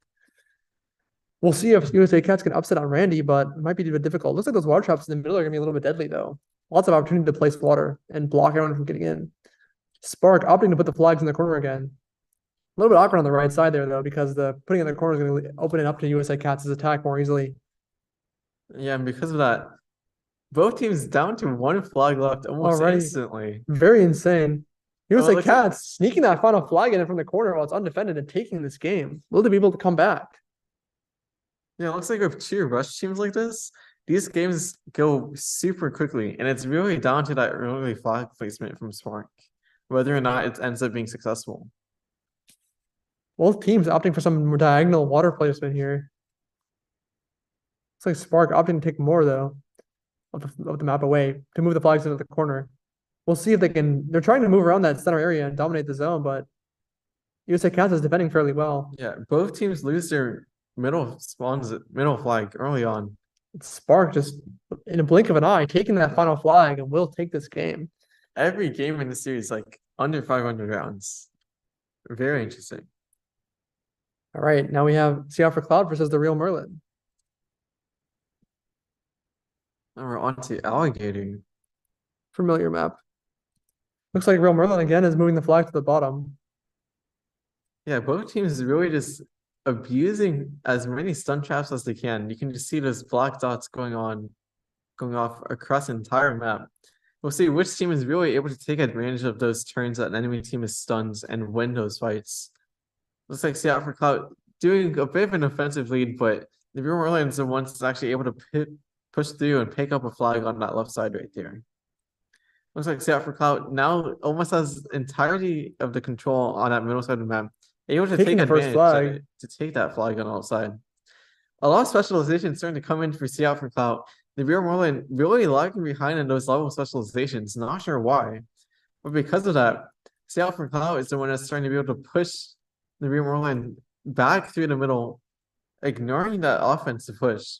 We'll see if USA Cats can upset on Randy, but it might be a bit difficult. Looks like those water traps in the middle are gonna be a little bit deadly though. Lots of opportunity to place water and block everyone from getting in. Spark opting to put the flags in the corner again. A little bit awkward on the right side there though, because the putting in the corner is going to open it up to USA Cats' attack more easily. yeah, and because of that, both teams down to 1 flag left almost Already. instantly. Very insane. USA looks Cats sneaking that final flag in from the corner while it's undefended and taking this game. Will they be able to come back? Yeah, it looks like with 2 rush teams like this, these games go super quickly, and it's really down to that early flag placement from Spark, whether or not it ends up being successful. Both teams opting for some diagonal water placement here. Looks like Spark opting to take more though of the map away to move the flags into the corner. We'll see if they can. They're trying to move around that center area and dominate the zone, but USA Cats is defending fairly well. Yeah, both teams lose their middle flag early on. Spark just in a blink of an eye taking that final flag and will take this game. Every game in the series like under 500 rounds. Very interesting. All right, now we have Sea for Cloud versus the Real Merlin. Now we're on to Alligator. Familiar map. Looks like Real Merlin again is moving the flag to the bottom. Yeah, both teams really just abusing as many stun traps as they can. You can just see those black dots going off across the entire map. We'll see which team is really able to take advantage of those turns that an enemy team is stunned and win those fights. Looks like Seattle for Cloud doing a bit of an offensive lead, but the Real Orleans are the ones that's actually able to push through and pick up a flag on that left side right there. Looks like Seattle for Cloud now almost has entirety of the control on that middle side of the map, able to Taking take the first advantage flag. to take that flag on the outside. A lot of specialization starting to come in for Seattle for Cloud. The Real Merlin really lagging behind in those level specializations. Not sure why, but because of that, Seattle for Cloud is the one that's starting to be able to push the Real Merlin back through the middle, ignoring that offensive push.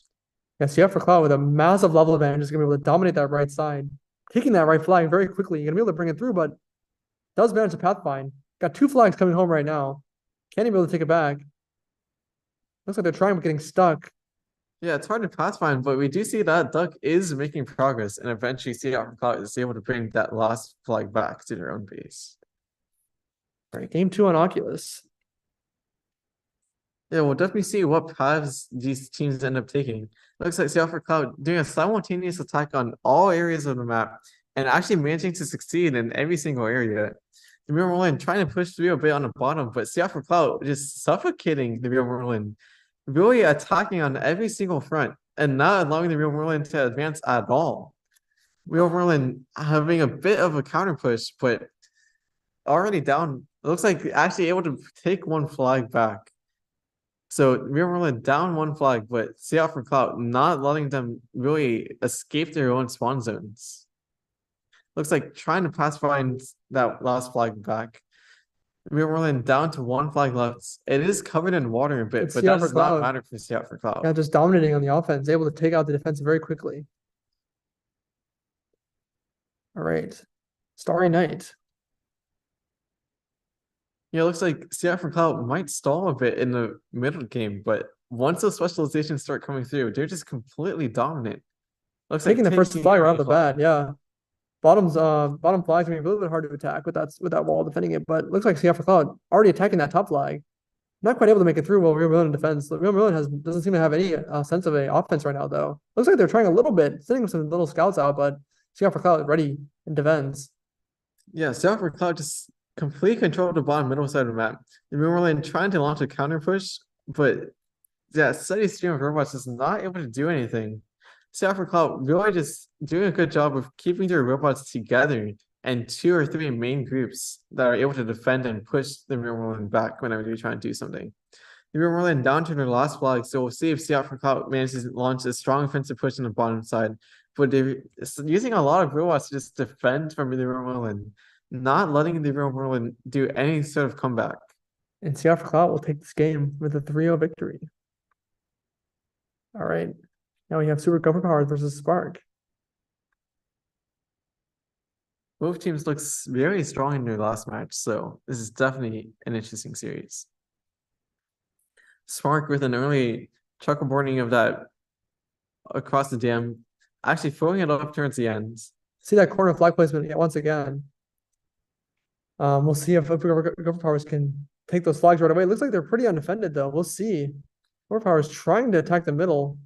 Yeah, Seattle for Cloud with a massive level advantage is gonna be able to dominate that right side. Taking that right flag very quickly. You're gonna be able to bring it through, but does manage to pathfind. Got 2 flags coming home right now. Can't even be able to take it back. Looks like they're trying but getting stuck. Yeah, it's hard to pathfind, but we do see that Duck is making progress, and eventually Seattle for Cloud is able to bring that last flag back to their own base. All right, game 2 on Oculus. Yeah, we'll definitely see what paths these teams end up taking. Looks like Seattle for Cloud doing a simultaneous attack on all areas of the map and actually managing to succeed in every single area. The Real Merlin trying to push through a bit on the bottom, but Seattle for Cloud just suffocating the Real Merlin, really attacking on every single front and not allowing the Real Merlin to advance at all. Real Merlin having a bit of a counter push, but already down. It looks like actually able to take one flag back. So Real Merlin down one flag, but Seattle for Cloud not letting them really escape their own spawn zones. Looks like trying to pacify that last flag back. Real Merlin down to one flag left. It is covered in water a bit, It's but Seattle that for does not Cloud. matter for Seattle for Cloud. Yeah, just dominating on the offense, able to take out the defense very quickly. All right. Starry Night. Yeah, it looks like Seattle for Cloud might stall a bit in the middle game, but once those specializations start coming through, they're just completely dominant. Looks Taking like the first taking flag right off every the flag. bat, yeah. Bottom flag's gonna be a little bit hard to attack with that wall defending it, but looks like Seattle for Cloud already attacking that top flag. Not quite able to make it through while Real Merlin defense. Real Merlin doesn't seem to have any sense of a offense right now, though. Looks like they're trying a little bit, sending some little scouts out, but Seattle for Cloud ready in defense. Yeah, Seattle for Cloud just complete control of the bottom middle side of the map. The Real Merlin trying to launch a counter push, but yeah, steady stream of robots is not able to do anything. Seattle for Cloud really just doing a good job of keeping their robots together and 2 or 3 main groups that are able to defend and push the Real Merlin back whenever they try and do something. The Real Merlin down to their last flag, so we'll see if Seattle for Cloud manages to launch a strong offensive push on the bottom side. But they're using a lot of robots to just defend from the Real Merlin, not letting the Real Merlin do any sort of comeback. And Seattle for Cloud will take this game with a 3-0 victory. All right. Now we have Super Gopher Powers versus Spark. Both teams looks very strong in their last match, so this is definitely an interesting series. Spark with an early checkerboarding of that across the dam, actually throwing it up towards the end. See that corner flag placement once again. We'll see if Gopher Powers can take those flags right away. It looks like they're pretty undefended, though. We'll see. Gopher Powers trying to attack the middle.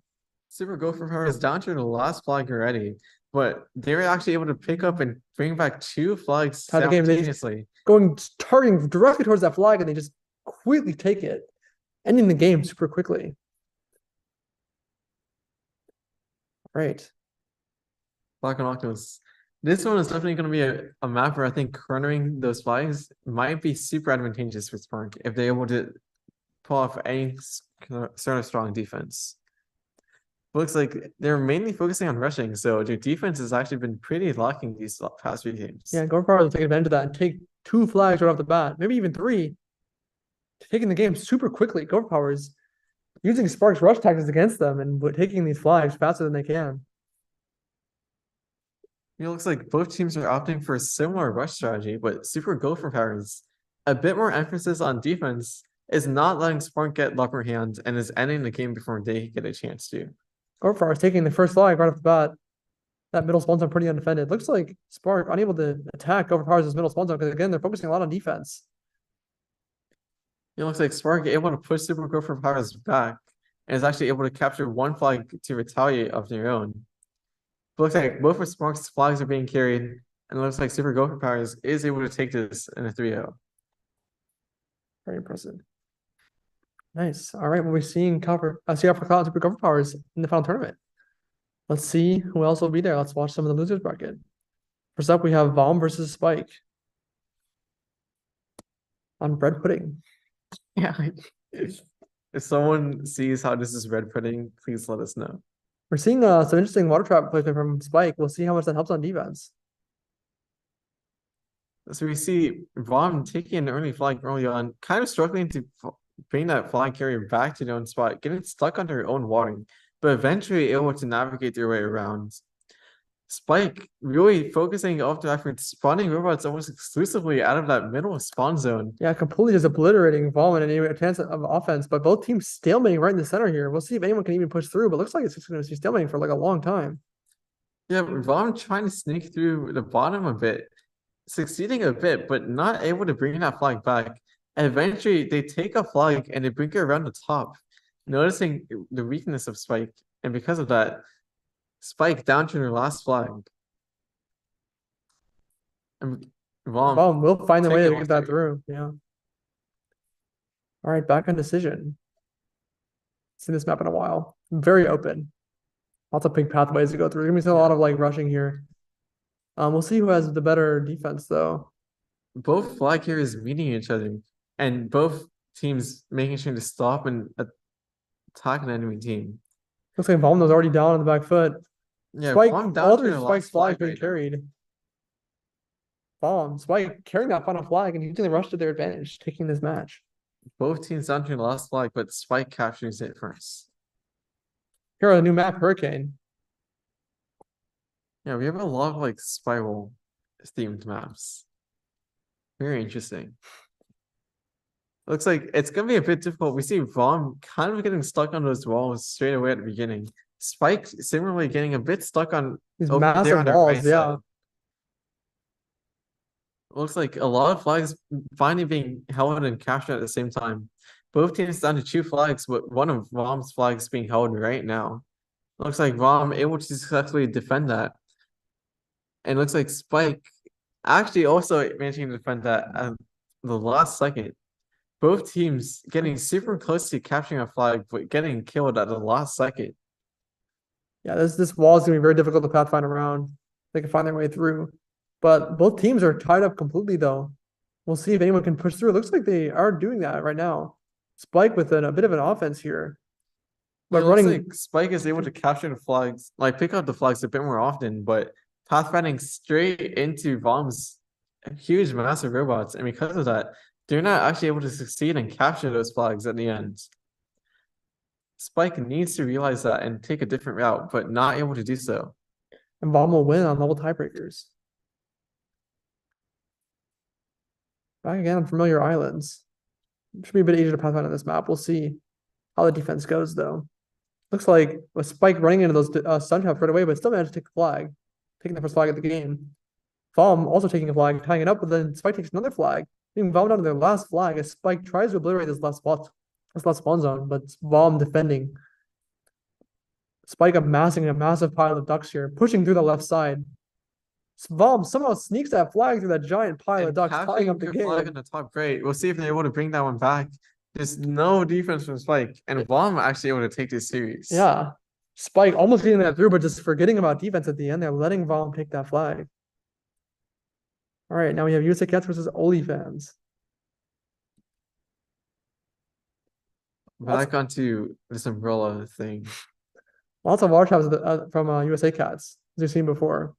Super Gopher Power is down to the last flag already, but they were actually able to pick up and bring back 2 flags Tie the game. simultaneously. Targeting directly towards that flag, and they just quickly take it, ending the game super quickly. All right. Black and Octopus. This one is definitely going to be a map where I think cornering those flags might be super advantageous for Spark if they're able to pull off any sort of strong defense. Looks like they're mainly focusing on rushing, so their defense has actually been pretty lacking these past 3 games. Yeah, Gopher Powers will take advantage of that and take 2 flags right off the bat, maybe even 3, taking the game super quickly. Gopher Powers using Spark's rush tactics against them and taking these flags faster than they can. It looks like both teams are opting for a similar rush strategy, but Super Gopher Powers, a bit more emphasis on defense, is not letting Spark get the upper hand and is ending the game before they get a chance to. Gopher Powers taking the first flag right off the bat. That middle spawn zone pretty undefended. Looks like Spark unable to attack overpowers this middle spawn zone because again they're focusing a lot on defense. It looks like Spark able to push Super Gopher Powers back and is actually able to capture one flag to retaliate of their own. It looks like both of Spark's flags are being carried, and it looks like Super Gopher Powers is able to take this in a 3-0. Very impressive. Nice. All right, well, we're seeing see for Cloud Super Gopher Powers in the final tournament. Let's see who else will be there. Let's watch some of the losers bracket. First up, we have Vom versus Spike on bread pudding. Yeah. If someone sees how this is red pudding, please let us know. We're seeing some interesting water trap placement from Spike. We'll see how much that helps on defense. So we see Vom taking an early flag early on, kind of struggling to bring that flag carrier back to their own spot, getting stuck on their own water, but eventually able to navigate their way around. Spike really focusing off the effort, spawning robots almost exclusively out of that middle spawn zone. Yeah, completely just obliterating Vom and any chance of offense, but both teams stalemating right in the center here. We'll see if anyone can even push through, but looks like it's just going to be stalemating for like a long time. Yeah, Vom trying to sneak through the bottom a bit, succeeding a bit, but not able to bring that flag back. And eventually, they take a flag and they bring it around the top, noticing the weakness of Spike. And because of that, Spike down to their last flag. And Vom will find a way to get that through. through. Yeah. All right, back on decision. Seen this map in a while. Very open. Lots of big pathways to go through. There's gonna be a lot of like rushing here. We'll see who has the better defense though. Both flag carriers meeting each other, and both teams making sure to stop and attack an enemy team. Looks like Vom was already down on the back foot. Yeah, Spike, Vom down all to three the Spike's last flags flag being right now. carried. Vom, Spike carrying that final flag and using the rush to their advantage, taking this match. Both teams down to the last flag, but Spike captures it first. Here are the new map, Hurricane. Yeah, we have a lot of like spiral themed maps. Very interesting. Looks like it's gonna be a bit difficult. We see Vom kind of getting stuck on those walls straight away at the beginning. Spike similarly getting a bit stuck on These over there massive on their walls, right yeah. side. Looks like a lot of flags finally being held and captured at the same time. Both teams down to 2 flags, but one of Vom's flags being held right now. Looks like Vom able to successfully defend that. And looks like Spike actually also managing to defend that at the last second. Both teams getting super close to capturing a flag, but getting killed at the last second. Yeah, this wall is gonna be very difficult to pathfind around. They can find their way through. But both teams are tied up completely though. We'll see if anyone can push through. It looks like they are doing that right now. Spike with a bit of an offense here. But It looks running like Spike is able to capture the flags, like pick up the flags a bit more often, but pathfinding straight into Vom's huge, massive robots. And because of that, they're not actually able to succeed and capture those flags at the end. Spike needs to realize that and take a different route, but not able to do so. and Vom will win on level tiebreakers. Back again on familiar islands. Should be a bit easier to pathfind on this map. We'll see how the defense goes though. Looks like a Spike running into those stun traps right away, but still managed to take the flag. Taking the first flag of the game. Vom also taking a flag, tying it up, but then Spike takes another flag. Being Vom down to their last flag as Spike tries to obliterate this last spawn zone, but Vom defending. Spike amassing a massive pile of ducks here, pushing through the left side. Vom somehow sneaks that flag through that giant pile of ducks, tying up the capturing flag on game. the top, great. We'll see if they're able to bring that one back. There's no defense from Spike, and Vom actually able to take this series. Yeah. Spike almost getting that through, but just forgetting about defense at the end. They're letting Vom take that flag. All right, now we have USA Cats versus OnlyFans. Back onto this umbrella thing. Lots of water traps from USA Cats, as we've seen before.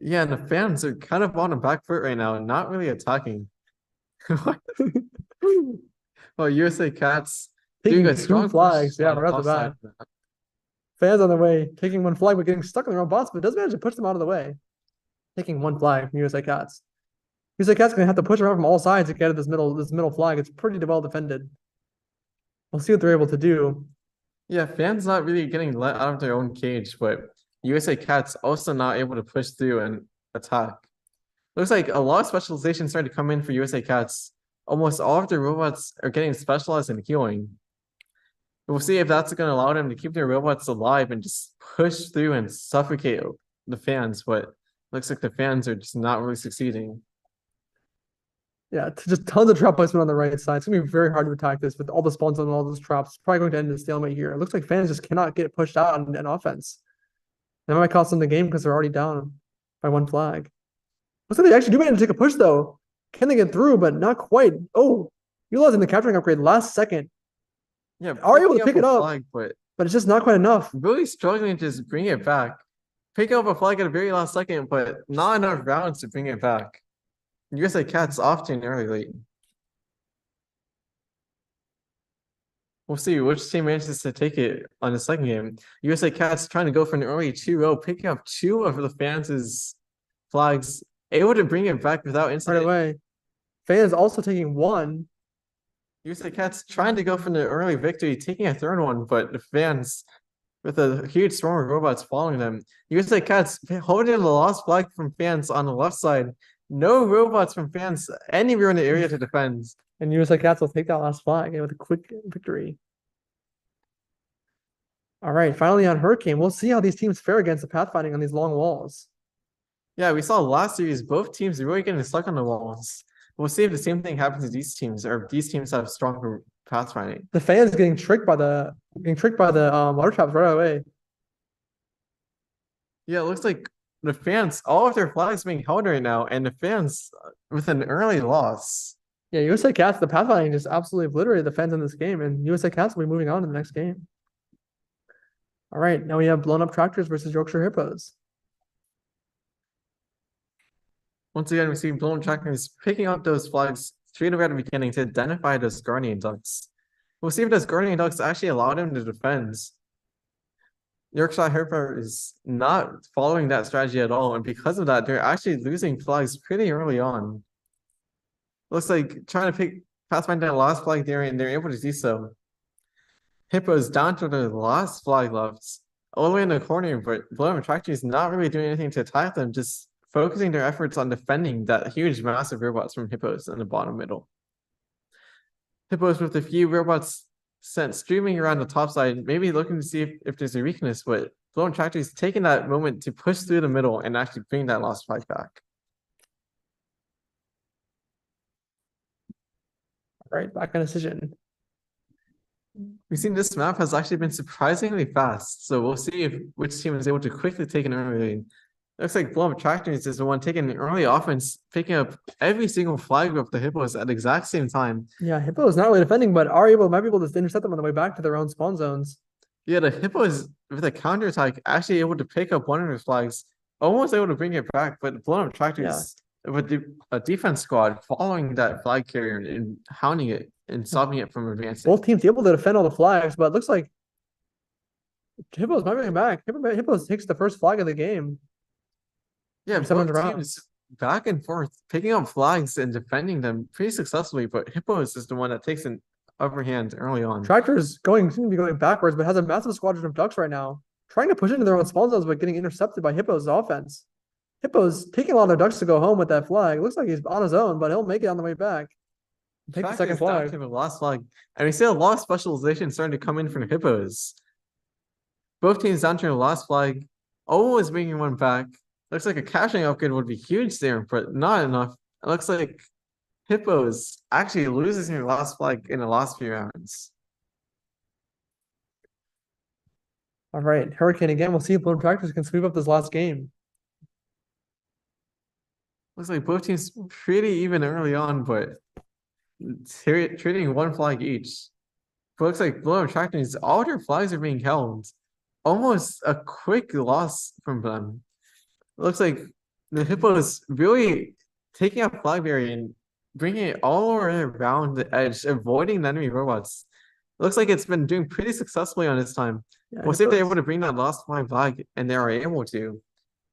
Yeah, and the fans are kind of on the back foot right now and not really attacking. Well, USA Cats Taking doing a two strong flags, push yeah, on the right off the top bat. side. Fans on their way, taking one flag, but getting stuck in their own bots, but does manage to push them out of the way. Taking one flag from USA Cats. USA Cats gonna have to push around from all sides to get at this middle flag. It's pretty well defended. We'll see what they're able to do. Yeah, fans not really getting let out of their own cage, but USA Cats also not able to push through and attack. Looks like a lot of specialization starting to come in for USA Cats. Almost all of their robots are getting specialized in healing. We'll see if that's going to allow them to keep their robots alive and just push through and suffocate the fans, but looks like the fans are just not really succeeding. Yeah, just tons of trap placement on the right side. It's gonna be very hard to attack this with all the spawns and all those traps. It's probably going to end in a stalemate here. It looks like fans just cannot get pushed out on offense. That might cost them the game because they're already down by one flag. Looks like they actually do manage to take a push though. Can they get through? But not quite. Oh, utilizing the capturing upgrade last second. Yeah, Are able to picking pick it a up, flag, but it's just not quite enough. really struggling to just bring it back. Picking up a flag at the very last second, but not enough rounds to bring it back. USA Cats off to an early lead. We'll see which team manages to take it on the second game. USA Cats trying to go for an early 2-0, picking up 2 of the fans' flags, able to bring it back without Right incident. away. Fans also taking one. USA Cats trying to go for the early victory, taking a third one, but the fans with a huge swarm of robots following them. USA Cats holding the lost flag from fans on the left side. No robots from fans anywhere in the area to defend. And USA Cats will take that last flag with a quick victory. All right, finally on Hurricane, we'll see how these teams fare against the pathfinding on these long walls. Yeah, we saw last series, both teams are really getting stuck on the walls. We'll see if the same thing happens to these teams, or if these teams have stronger pathfinding. The fans getting tricked by the water traps right away. Yeah, it looks like the fans, all of their flags being held right now, and the fans with an early loss. Yeah, USA Cats, the pathfinding just absolutely obliterated the fans in this game, and USA Cats will be moving on to the next game. All right, now we have blown up tractors versus Yorkshire Hippos. Once again, we see blown tractors picking up those flags straight away at the beginning to identify those guardian ducks. We'll see if those guardian ducks actually allow them to defend. Yorkshire Hippo is not following that strategy at all, and because of that, they're actually losing flags pretty early on. Looks like trying to pick Pathfinder the last flag there, and they're able to do so. Hippo's down to the last flag left, all the way in the corner, but Blown Up Tractor is not really doing anything to attack them, just focusing their efforts on defending that huge, massive robots from Hippos in the bottom middle. Hippos with a few robots sent streaming around the top side, maybe looking to see if there's a weakness, but Blown Tractor is taking that moment to push through the middle and actually bring that lost flag back. All right, back on decision. We've seen this map has actually been surprisingly fast, so we'll see if which team is able to quickly take an early lead. Looks like Blown Up Tractors is the one taking an early offense, picking up every single flag of the Hippos at the exact same time. Yeah, Hippo is not really defending, but might be able to intercept them on the way back to their own spawn zones. Yeah, the Hippos with a counterattack actually able to pick up one of those flags, almost able to bring it back, but Blown Up Tractors with a defense squad following that flag carrier and hounding it and stopping it from advancing. Both teams able to defend all the flags, but it looks like Hippos might bring it back. Hippos takes the first flag of the game. Yeah, Seven both rounds. teams back and forth, picking up flags and defending them pretty successfully, but Hippos is the one that takes an upper hand early on. Tractors seem to be going backwards, but has a massive squadron of ducks right now, trying to push into their own spawn zones, but getting intercepted by Hippos' offense. Hippos taking a lot of their ducks to go home with that flag. Looks like he's on his own, but he'll make it on the way back. Take the second flag. The last flag. And we see a lot of specialization starting to come in from the Hippos. Both teams down to the last flag, always bringing one back. Looks like a caching upgrade would be huge there, but not enough. It looks like Hippos actually loses their last flag in the last few rounds. All right, Hurricane again. We'll see if Blown Tractors can sweep up this last game. Looks like both teams pretty even early on, but trading one flag each. But looks like Blown Up Tractors, all their flags are being held. Almost a quick loss from them. Looks like the Hippos really taking up flag barrier and bringing it all around the edge, avoiding the enemy robots. Looks like it's been doing pretty successfully on this time. Yeah, We'll see if they're able to bring that last flag, and they are able to.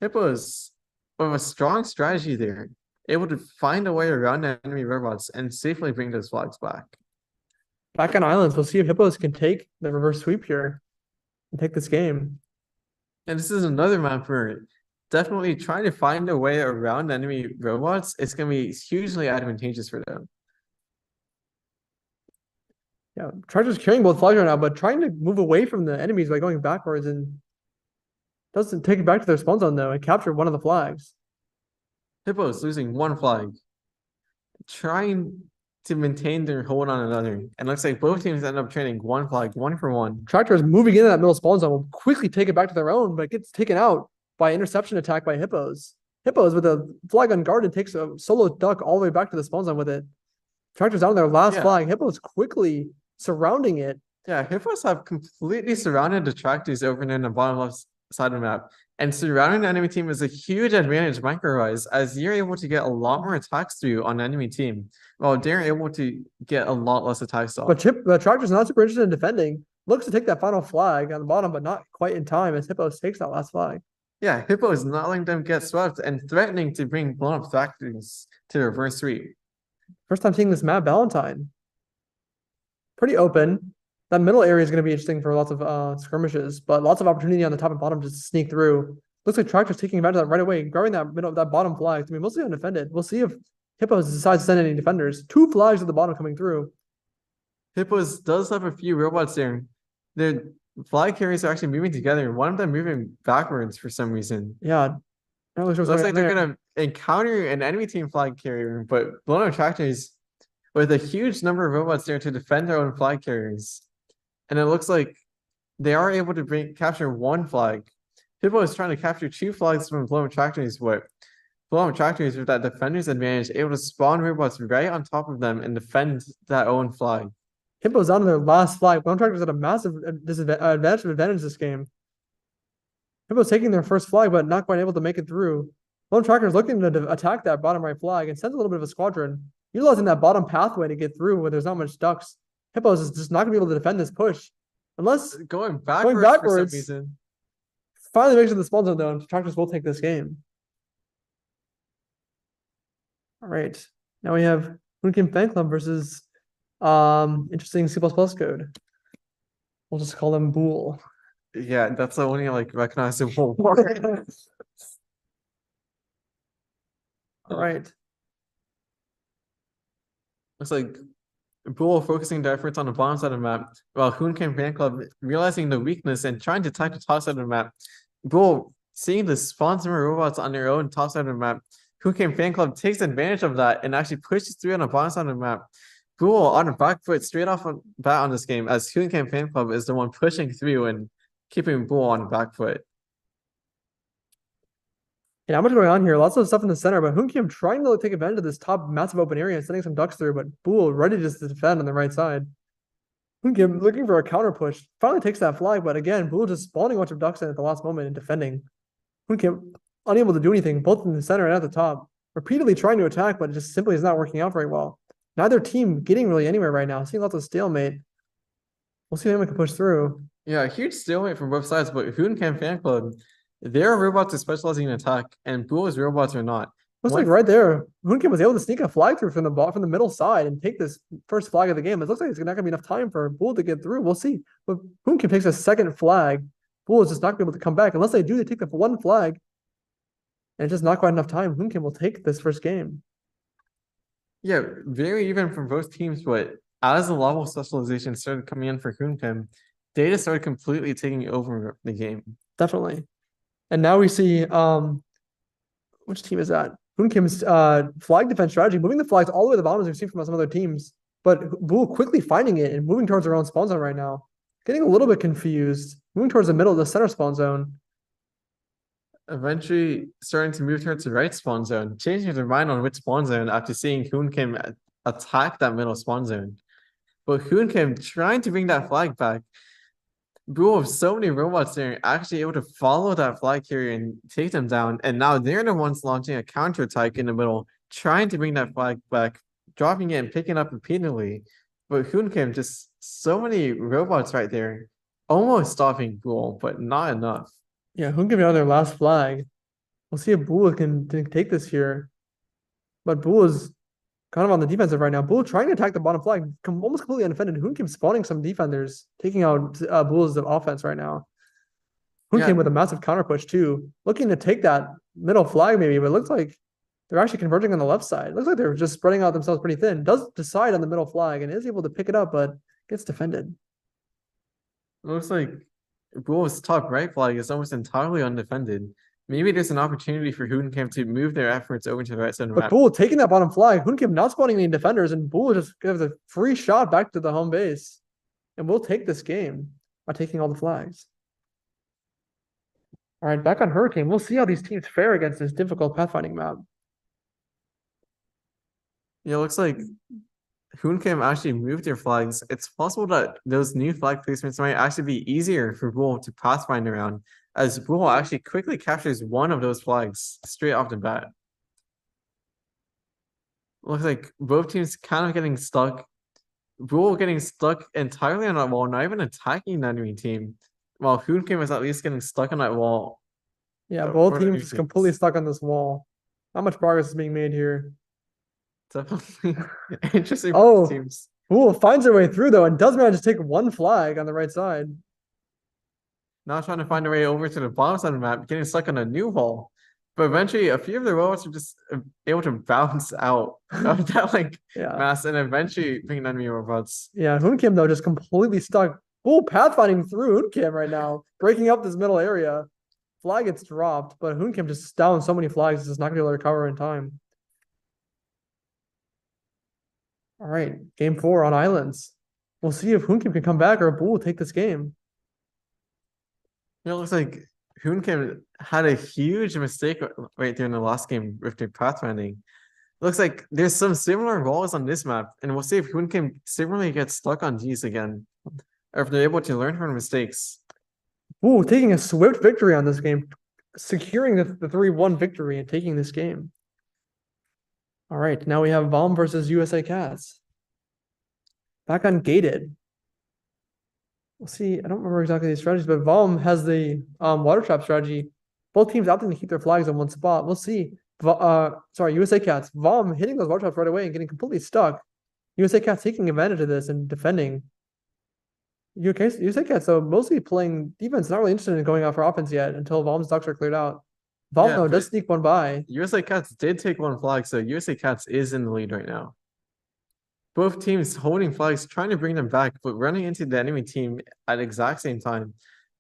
Hippos with a strong strategy there, able to find a way around the enemy robots and safely bring those flags back. Back on Islands, we'll see if Hippos can take the reverse sweep here and take this game. And this is another map where definitely trying to find a way around enemy robots is going to be hugely advantageous for them. Yeah, Charger's carrying both flags right now, but trying to move away from the enemies by going backwards and doesn't take it back to their spawn zone though and capture one of the flags. Hippos losing one flag, trying to maintain their hold on another. And looks like both teams end up trading one flag, 1-for-1. Tractor is moving into that middle spawn zone, will quickly take it back to their own, but it gets taken out by interception attack by Hippos. Hippos with a flag unguarded takes a solo duck all the way back to the spawn zone with it. Tractor's down their last flag. Hippos quickly surrounding it. Yeah, Hippos have completely surrounded the tractors over in the bottom left side of the map. And surrounding the enemy team is a huge advantage micro-wise, as you're able to get a lot more attacks through on the enemy team, while they're able to get a lot less attacks off. But Tractor's not super interested in defending. Looks to take that final flag on the bottom, but not quite in time as Hippos takes that last flag. Yeah, Hippo is not letting them get swept and threatening to bring blown up factories to reverse sweep. First time seeing this map, Valentine. Pretty open. That middle area is going to be interesting for lots of skirmishes, but lots of opportunity on the top and bottom just to sneak through. Looks like Tractor's taking advantage of that right away, grabbing that bottom flag to be mostly undefended. We'll see if Hippos decides to send any defenders. 2 flags at the bottom coming through. Hippos does have a few robots there. Their flag carriers are actually moving together. One of them moving backwards for some reason. Yeah. Looks like they're gonna encounter an enemy team flag carrier, but blown up tractors with a huge number of robots there to defend their own flag carriers. And it looks like they are able to capture one flag. Hippo is trying to capture 2 flags from blown up tractors, but blown up tractors with that defender's advantage, able to spawn robots right on top of them and defend that own flag. Hippo's down to their last flag. Blown tractors had a massive advantage this game. Hippo's taking their first flag, but not quite able to make it through. Blown tractors looking to attack that bottom right flag and sends a little bit of a squadron, utilizing that bottom pathway to get through where there's not much ducks. Hippos is just not gonna be able to defend this push. Unless going backwards for some reason. Finally makes it to the spawn zone though, and tractors will take this game. All right. Now we have Hunkin Fan Club versus interesting C++ code. We'll just call them Bool. Yeah, that's the only like recognizable word. All right. Looks like Bool focusing their efforts on the bottom side of the map, while Hunkin Fan Club realizing the weakness and trying to attack the top side of the map. Bool seeing the spawn some robots on their own top side of the map. Hunkin Fan Club takes advantage of that and actually pushes through on the bottom side of the map. Bool on the back foot straight off on bat on this game, as Hunkin Fan Club is the one pushing through and keeping Bool on the back foot. Yeah, not much going on here. Lots of stuff in the center, but Hunkim trying to take advantage of this top massive open area and sending some ducks through, but Bool ready just to defend on the right side. Hunkim looking for a counter push. Finally takes that flag, but again, Bool just spawning a bunch of ducks in at the last moment and defending. Hunkim unable to do anything, both in the center and at the top. Repeatedly trying to attack, but it just simply is not working out very well. Neither team getting really anywhere right now. Seeing lots of stalemate. We'll see if anyone can push through. Yeah, huge stalemate from both sides, but Hunkin Fan Club, their robots are specializing in attack, and Bool's robots are not. Looks like right there, Hunkin was able to sneak a flag through from the middle side and take this first flag of the game. It looks like it's not gonna be enough time for Bool to get through. We'll see. But Hunkin takes a second flag. Bool is just not gonna be able to come back. Unless they do, they take the one flag. And it's just not quite enough time. Hunkin will take this first game. Yeah, very even from both teams, but as the level specialization started coming in for Hunkin, Data started completely taking over the game. Definitely. And now we see which team is that? Hunkim's flag defense strategy, moving the flags all the way to the bottom as we've seen from some other teams. But Bool quickly finding it and moving towards their own spawn zone right now. Getting a little bit confused. Moving towards the middle of the center spawn zone. Eventually starting to move towards the right spawn zone, changing their mind on which spawn zone after seeing Hunkim attack that middle spawn zone. But Hunkim trying to bring that flag back. Bool with so many robots there, actually able to follow that flag carrier and take them down. And now they're the ones launching a counter attack in the middle, trying to bring that flag back, dropping it and picking up repeatedly. But Hunkim just so many robots right there, almost stopping Bool, but not enough. Yeah, Hunkim got their last flag. We'll see if Bool can take this here. But Bool is kind of on the defensive right now. Bool trying to attack the bottom flag, almost completely undefended. Hunkim spawning some defenders, taking out Bool's offense right now. Hoon Yeah. came with a massive counter push too, looking to take that middle flag maybe, but it looks like they're actually converging on the left side. It looks like they're just spreading out themselves pretty thin. Does decide on the middle flag and is able to pick it up, but gets defended. Looks like Bull's top right flag is almost entirely undefended. Maybe there's an opportunity for Hoonkamp to move their efforts over to the right side of the But map. Bull taking that bottom flag, Hoonkim not spawning any defenders, and Bull just gives a free shot back to the home base. And we'll take this game by taking all the flags. All right, back on Hurricane. We'll see how these teams fare against this difficult pathfinding map. Yeah, it looks like Hoonkamp actually moved their flags. It's possible that those new flag placements might actually be easier for Bull to pathfind around, as Bull actually quickly captures one of those flags straight off the bat. Looks like both teams kind of getting stuck. Bull getting stuck entirely on that wall, not even attacking the enemy team, while Hoonkamp is at least getting stuck on that wall. Yeah, But both what are your teams completely thoughts? stuck on this wall. Not much progress is being made here. Definitely interesting Oh, teams. Bull finds their way through though, and does manage to take one flag on the right side. Now trying to find a way over to the bottom side of the map, getting stuck on a new wall. But eventually, a few of the robots are just able to bounce out of that Yeah. mass and eventually bring enemy robots. Yeah, Hoonkim though just completely stuck. Bull pathfinding through Hoonkim right now, breaking up this middle area. Flag gets dropped, but Hoonkim just down so many flags, it's not gonna be able to recover in time. All right, game 4 on islands. We'll see if Hoonkim can come back or if Bull will take this game. It looks like Hoonkim had a huge mistake right there in the last game with their pathfinding. Looks like there's some similar walls on this map, and we'll see if Hoonkim similarly gets stuck on these again, or if they're able to learn from mistakes. Bull taking a swift victory on this game, securing the 3-1 victory and taking this game. All right, now we have Vom versus USA Cats. Back on gated. We'll see. I don't remember exactly these strategies, but Vom has the water trap strategy. Both teams opting to keep their flags in one spot. We'll see. Sorry, USA Cats. Vom hitting those water traps right away and getting completely stuck. USA Cats taking advantage of this and defending. USA Cats, though, mostly playing defense, not really interested in going out for offense yet until Vom's ducks are cleared out. Vom, Yeah, though, does but sneak one by. USA Cats did take one flag, so USA Cats is in the lead right now. Both teams holding flags, trying to bring them back, but running into the enemy team at the exact same time.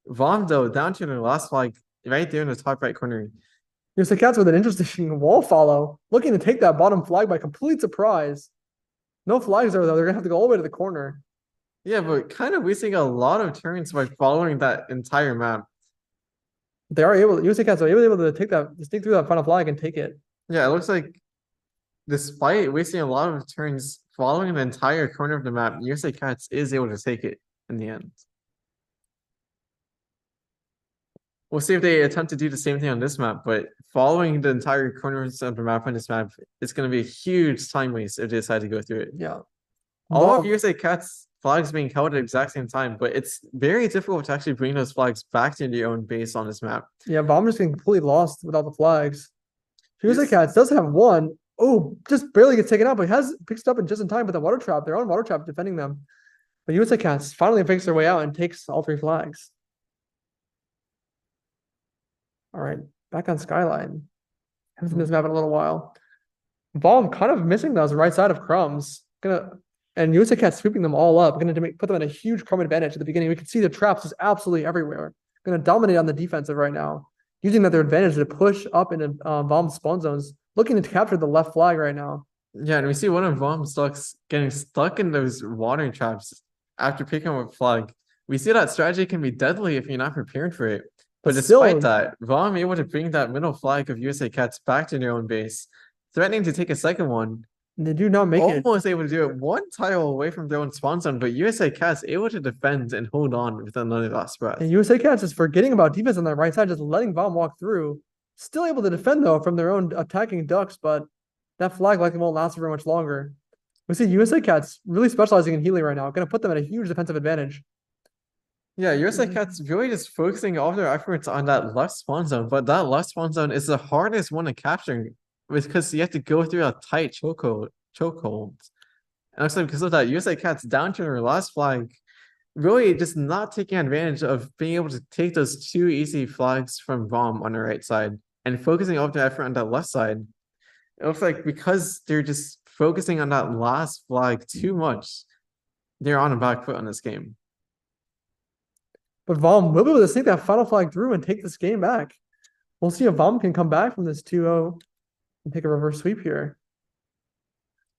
Vom, though, down to their last flag right there in the top right corner. USA Cats with an interesting wall follow, looking to take that bottom flag by complete surprise. No flags there, though. They're going to have to go all the way to the corner. Yeah, but kind of wasting a lot of turns by following that entire map. They are able, USA Cats are able to take that, sneak through that final flag and take it. Yeah, it looks like despite wasting a lot of turns following the entire corner of the map, USA Cats is able to take it in the end. We'll see if they attempt to do the same thing on this map, but following the entire corners of the map on this map, it's going to be a huge time waste if they decide to go through it. Yeah. All of Vom, USA Cats flags being held at the exact same time, but it's very difficult to actually bring those flags back to your own base on this map. yeah, Vom just getting completely lost without the flags. USA Yes. Cats does have one. Oh, just barely gets taken out, but picks it up in just in time with the water trap. Their own water trap defending them. But USA Cats finally fakes their way out and takes all 3 flags. All right, back on Skyline. Haven't seen this map in a little while. Vom kind of missing those right side of Crumbs. And USA Cats sweeping them all up. Gonna put them in a huge Crumb advantage at the beginning. We can see the traps just absolutely everywhere. Gonna dominate on the defensive right now. Using that their advantage to push up into Vom's spawn zones. Looking to capture the left flag right now. Yeah, and we see one of Vom's ducks getting stuck in those water traps after picking up a flag. We see that strategy can be deadly if you're not prepared for it. But despite that, Vom able to bring that middle flag of USA Cats back to their own base, threatening to take a second one. They do not make it. Almost able to do it one tile away from their own spawn zone, but USA Cats able to defend and hold on with another last breath. And USA Cats is forgetting about defense on the right side, just letting Vom walk through. Still able to defend though from their own attacking ducks, but that flag likely won't last very much longer. We see USA Cats really specializing in healing right now, going to put them at a huge defensive advantage. Yeah, USA Cats really just focusing all their efforts on that left spawn zone, but that left spawn zone is the hardest one to capture because you have to go through a tight chokehold. And actually, because of that, USA Cats down to their last flag, really just not taking advantage of being able to take those two easy flags from Vom on the right side and focusing all the effort on that left side. It looks like because they're just focusing on that last flag too much, they're on a back foot on this game. But Vom will be able to sink that final flag through and take this game back. We'll see if Vom can come back from this 2-0 and take a reverse sweep here.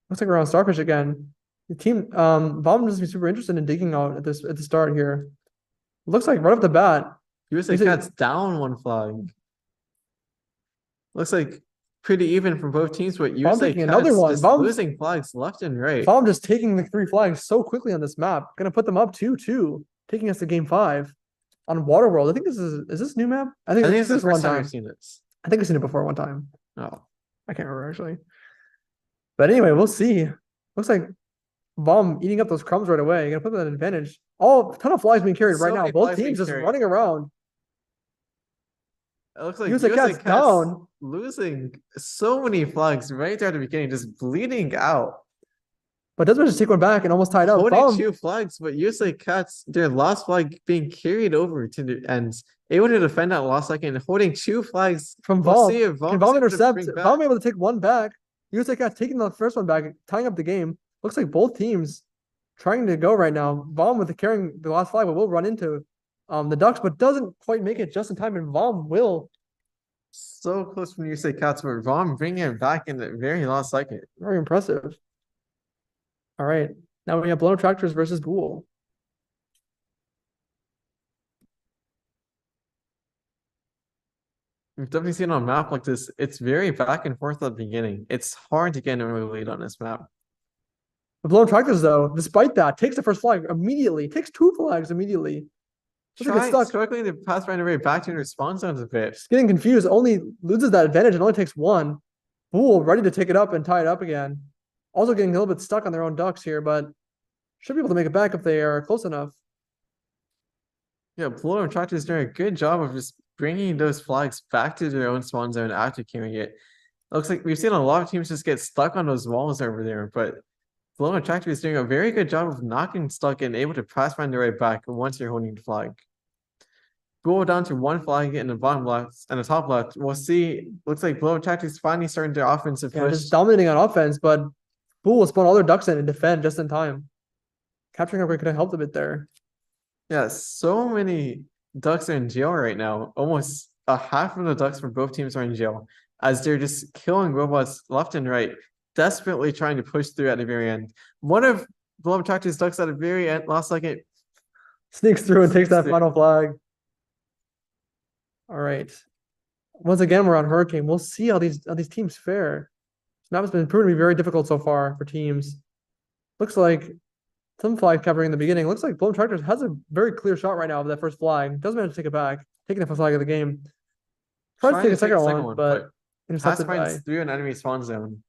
Looks like we're on Starfish again. The team, Vom must be super interested in digging out at the start here. Looks like right off the bat. USA Cats down one flag. Looks like pretty even from both teams, but USA taking Cats another one. just Vom losing flags left and right. Vom just taking the 3 flags so quickly on this map. Gonna put them up 2-2, taking us to game 5 on Waterworld. I think this is this new map? I think this is the one first time time. I've seen this. I think I've seen it before one time. Oh, I can't remember actually. But anyway, we'll see. Looks like Vom eating up those crumbs right away. Gonna put that an advantage. Oh, a ton of flags being carried So right now. many Both flags being teams just carried. running around. it looks like USA Cats down. losing so many flags right there at the beginning, just bleeding out. But doesn't just take one back and almost tied up. Holding Vom, 2 flags, but USA Cats, their last flag being carried over to the ends, able to defend that last second, holding 2 flags from We'll Vom. see if Vom Can is Vom able to intercept? bring back. Vom able to take one back. USA Cats taking the first one back, tying up the game. Looks like both teams trying to go right now. Vom with the carrying the last flag, but will run into the Ducks, but doesn't quite make it just in time. And Vom will. So close from USA Cats, but Vom bringing it back in the very last second. Very impressive. All right. Now we have Blown Up Tractors versus Bool. We've definitely seen on a map like this, it's very back and forth at the beginning. It's hard to get an early lead on this map. The Blown Up Tractors, though, despite that, takes the first flag immediately. Takes 2 flags immediately. Struggling to pass right away back to respawn zones a bit. Just getting confused. Only loses that advantage and only takes 1. Bool ready to take it up and tie it up again. Also getting a little bit stuck on their own ducks here, but should be able to make it back if they are close enough. Yeah, Blown Up Tractors doing a good job of just bringing those flags back to their own spawn zone after carrying it. Looks like we've seen a lot of teams just get stuck on those walls over there, but Blown Up Tractors is doing a very good job of not getting stuck and able to pass find their way back once you're holding the flag. Go down to 1 flag in the bottom left and the top left. We'll see. Looks like Blown Up Tractors finally starting their offensive push. Just dominating on offense, but Bool will spawn all their ducks in and defend just in time. Capturing upgrade could have helped a bit there. Yeah, so many ducks are in jail right now. Almost a half of the ducks from both teams are in jail as they're just killing robots left and right, desperately trying to push through at the very end. One of Blown Up Tractors' ducks at the very end, last second, sneaks through and takes that final flag. All right. Once again, we're on Hurricane. We'll see how these teams fare. This map has been proven to be very difficult so far for teams. Looks like some flag capturing in the beginning. Looks like Blown Tractors has a very clear shot right now of that first flag. Doesn't manage to take it back. Taking the first flag of the game. Tries to take a second one, but intercepted by through an enemy spawn zone,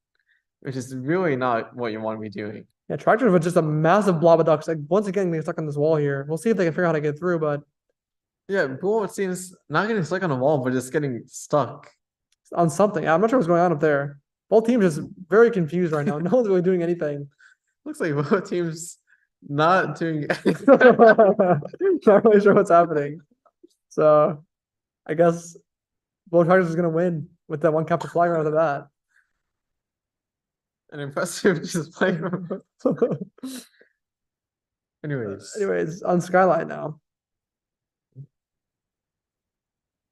which is really not what you want to be doing. Yeah, Tractors with just a massive blob of ducks. Like once again, they're stuck on this wall here. We'll see if they can figure out how to get through, but yeah, Bool, it seems not getting stuck on the wall, but just getting stuck on something. I'm not sure what's going on up there. Both teams just very confused right now. No one's really doing anything. Looks like both teams not doing not really sure what's happening. So I guess Blown Tractors is gonna win with that 1 capture flag right off the bat. An impressive just play. Anyways, on Skyline now.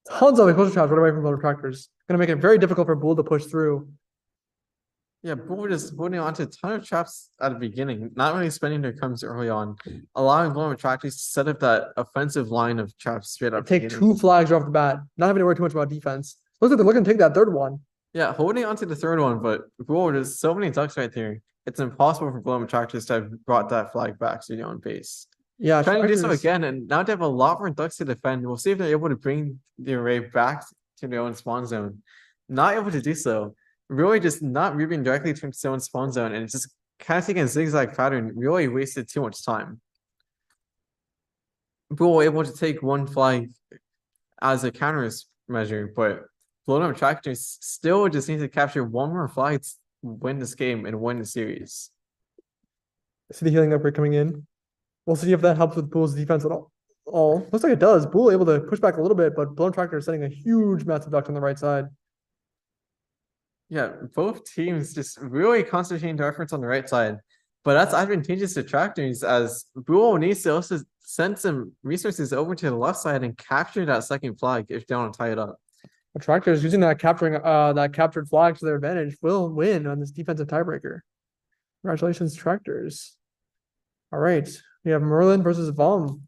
Tons of exposure traps right away from Blown Tractors. Gonna make it very difficult for Bool to push through. Yeah, Bool just holding onto a ton of traps at the beginning, not really spending their crumbs early on, allowing Blown Up Tractors to set up that offensive line of traps straight up. Take 2 flags right off the bat, not having to worry too much about defense. Looks like they're looking to take that 3rd one. Yeah, holding onto the 3rd one, but Bool, there's so many ducks right there. It's impossible for Blown Up Tractors to have brought that flag back to their own base. Yeah, trying to do so again, and now they have a lot more ducks to defend. We'll see if they're able to bring the array back to their own spawn zone. Not able to do so. Really just not moving directly to its own spawn zone, and it's just kind of taking a zigzag pattern. Really wasted too much time. Bool able to take 1 flag as a counter measure, but Blown Up Tractors still just need to capture 1 more flag to win this game and win the series. See the healing upgrade coming in. We'll see if that helps with Bull's defense at all. Looks like it does. Bull able to push back a little bit, but Blown Tractor is sending a huge massive duct on the right side. Yeah, both teams just really concentrating their efforts on the right side. But that's advantageous to Tractors as Bull needs to also send some resources over to the left side and capture that second flag if they want to tie it up. The Tractors using that captured flag to their advantage will win on this defensive tiebreaker. Congratulations, Tractors. All right. We have Merlin versus Vom.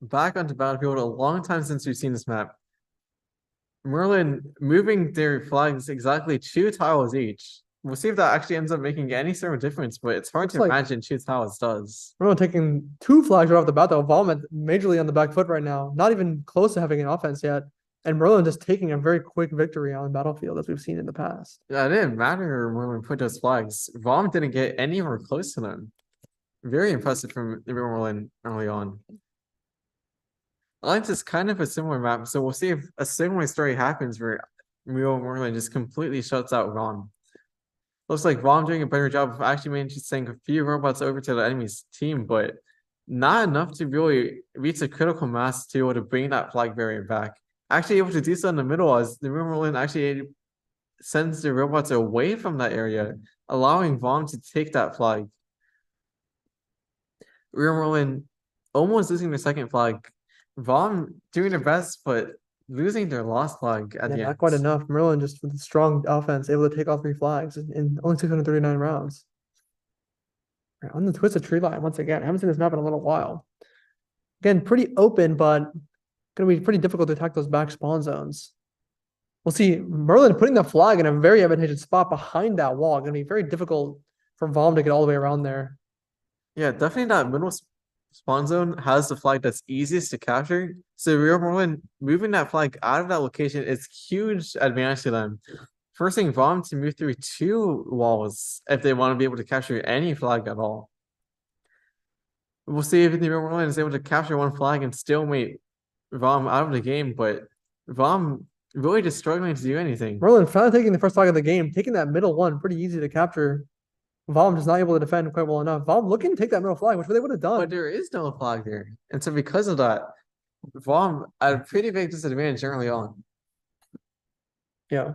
Back onto Battlefield, a long time since we've seen this map. Merlin moving their flags exactly 2 tiles each. We'll see if that actually ends up making any sort of difference, but it's hard to imagine 2 tiles does. Merlin taking 2 flags right off the bat, though. Vom majorly on the back foot right now, not even close to having an offense yet. And Merlin just taking a very quick victory on Battlefield as we've seen in the past. Yeah, it didn't matter when we put those flags. Vom didn't get anywhere close to them. Very impressive from Merlin early on. Alliance is kind of a similar map, so we'll see if a similar story happens where Merlin just completely shuts out Vom. Looks like Vom doing a better job of actually managing to send a few robots over to the enemy's team, but not enough to really reach a critical mass to be able to bring that flag barrier back. Actually able to do so in the middle as the Merlin actually sends the robots away from that area, allowing Vom to take that flag. Merlin almost losing the second flag. Vom doing their best, but losing their last flag at the end. Not quite enough. Merlin just with a strong offense, able to take all 3 flags in only 639 rounds. Right, on the Twisted Tree line once again. I haven't seen this map in a little while. Again, pretty open, but gonna be pretty difficult to attack those back spawn zones. We'll see Merlin putting the flag in a very advantageous spot behind that wall. Gonna be very difficult for Vom to get all the way around there. Yeah, definitely that middle spawn zone has the flag that's easiest to capture. So Real Merlin moving that flag out of that location is huge advantage to them. Forcing Vom to move through 2 walls if they want to be able to capture any flag at all. We'll see if the Real Merlin is able to capture 1 flag and still make Vom out of the game, but Vom really just struggling to do anything. Merlin finally taking the first flag of the game, taking that middle one, pretty easy to capture. Vom just not able to defend quite well enough. Vom looking to take that middle flag, which they would have done. But there is no flag there. And so because of that, Vom at a pretty big disadvantage early on. Yeah.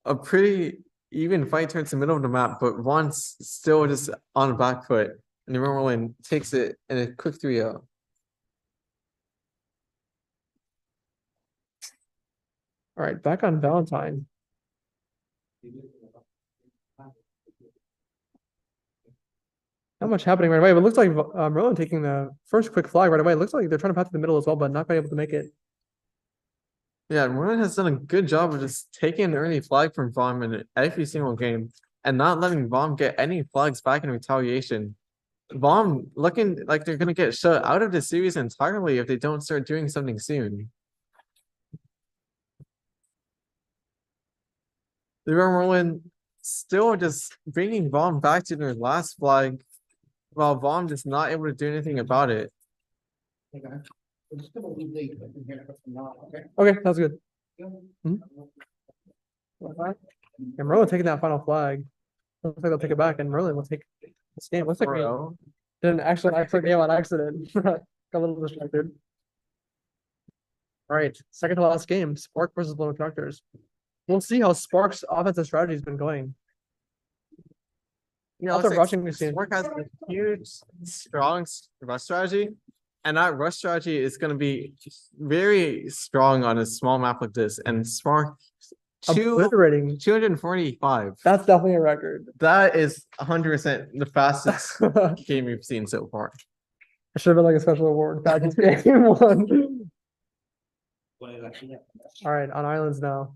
A pretty even fight towards the middle of the map, but Vom's still just on the back foot. And the Merlin takes it in a quick 3-0. All right, back on Valentine. Not much happening right away, but it looks like Merlin taking the first quick flag right away. It looks like they're trying to pass to the middle as well, but not quite able to make it. Yeah, Merlin has done a good job of just taking an early flag from Vom in every single game and not letting Vom get any flags back in retaliation. Vom looking like they're going to get shut out of the series entirely if they don't start doing something soon. The Merlin still just bringing Vom back to their last flag while Vom just not able to do anything about it. Okay, that's good. And Merlin taking that final flag. Looks like they'll take it back, and Merlin will take this game. Looks like we did an excellent game on accident. Got a little distracted. All right, second to last game, Spark versus Blown Tractors. We'll see how Spark's offensive strategy has been going. You know, Spark has a huge, strong rush strategy, and that rush strategy is going to be very strong on a small map like this. And Spark, obliterating 245. That's definitely a record. That is 100% the fastest game we've seen so far. I should have been like a special award. Back in game 1. All right, on islands now.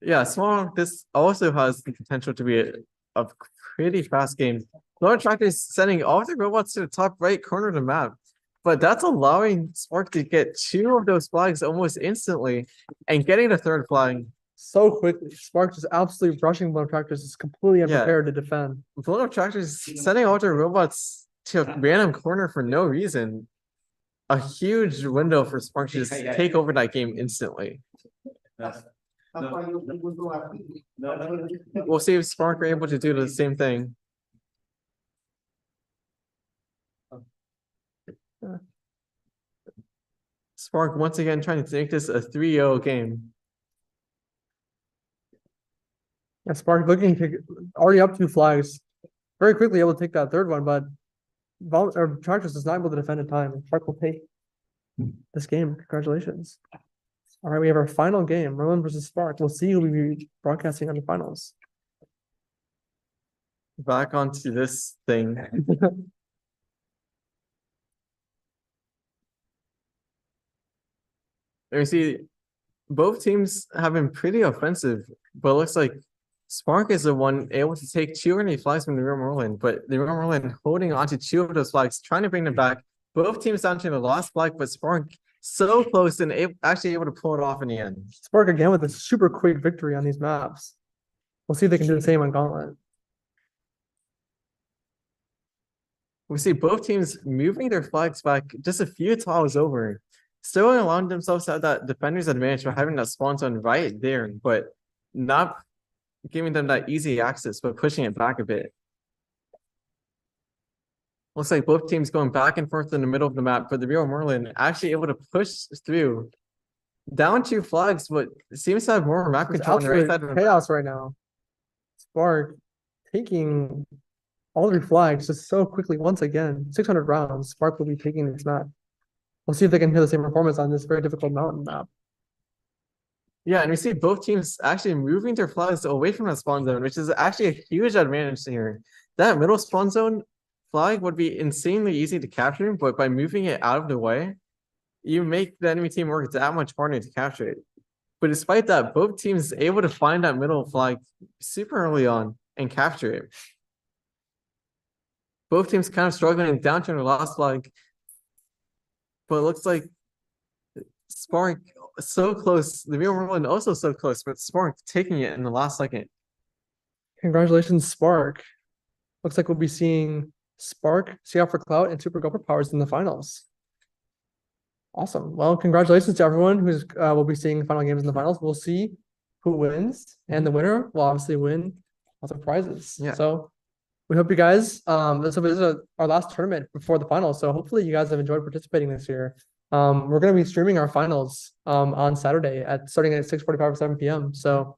Yeah, small. This also has the potential to be a pretty fast game. Blown Tractor is sending all the robots to the top right corner of the map, but that's allowing Spark to get 2 of those flags almost instantly and getting the 3rd flag so quickly. Spark just absolutely rushing Blown Tractors, is completely unprepared to defend. Blown Tractors sending all their robots to a random corner for no reason. A huge window for Spark to just take over that game instantly. We'll see if Spark are able to do the same thing. Spark once again trying to make this a 3-0 game. Yeah, Spark looking to already up 2 flags. Very quickly able to take that third one, but Chargers is not able to defend in time. Spark will take this game. Congratulations. All right, we have our final game, Merlin versus Spark. We'll see who we be broadcasting on the finals. Back onto this thing. There you see, both teams have been pretty offensive, but it looks like Spark is the one able to take 2 early flags from the Real Merlin, but the Real Merlin holding onto 2 of those flags, trying to bring them back. Both teams down to the last flag, but Spark so close and actually able to pull it off in the end. Spark again with a super quick victory on these maps. We'll see if they can do the same on Gauntlet. We see both teams moving their flags back just a few tiles over, still allowing themselves to have that defender's advantage by having that spawn zone right there, but not giving them that easy access, but pushing it back a bit. Looks like both teams going back and forth in the middle of the map, but the Real Merlin actually able to push through. Down 2 flags, but seems to have more map There's control on the right side of the map. chaos right now. Spark taking all 3 flags just so quickly once again. 600 rounds. Spark will be taking this map. We'll see if they can do the same performance on this very difficult mountain map. Yeah, and we see both teams actually moving their flags away from the spawn zone, which is actually a huge advantage here. That middle spawn zone flag would be insanely easy to capture, but by moving it out of the way, you make the enemy team work that much harder to capture it. But despite that, both teams able to find that middle flag super early on and capture it. Both teams kind of struggling down to the last flag, but it looks like Spark so close. The Real Merlin also so close, but Spark taking it in the last second. Congratulations, Spark. Looks like we'll be seeing Spark, See Out for Clout, and Super Gopher Powers in the finals. Awesome. Well, congratulations to everyone who's will be seeing final games in the finals. We'll see who wins, and the winner will obviously win lots of prizes. Yeah. So we hope you guys this is our last tournament before the finals. So hopefully you guys have enjoyed participating this year. We're going to be streaming our finals on Saturday starting at 6:45 or 7 p.m. So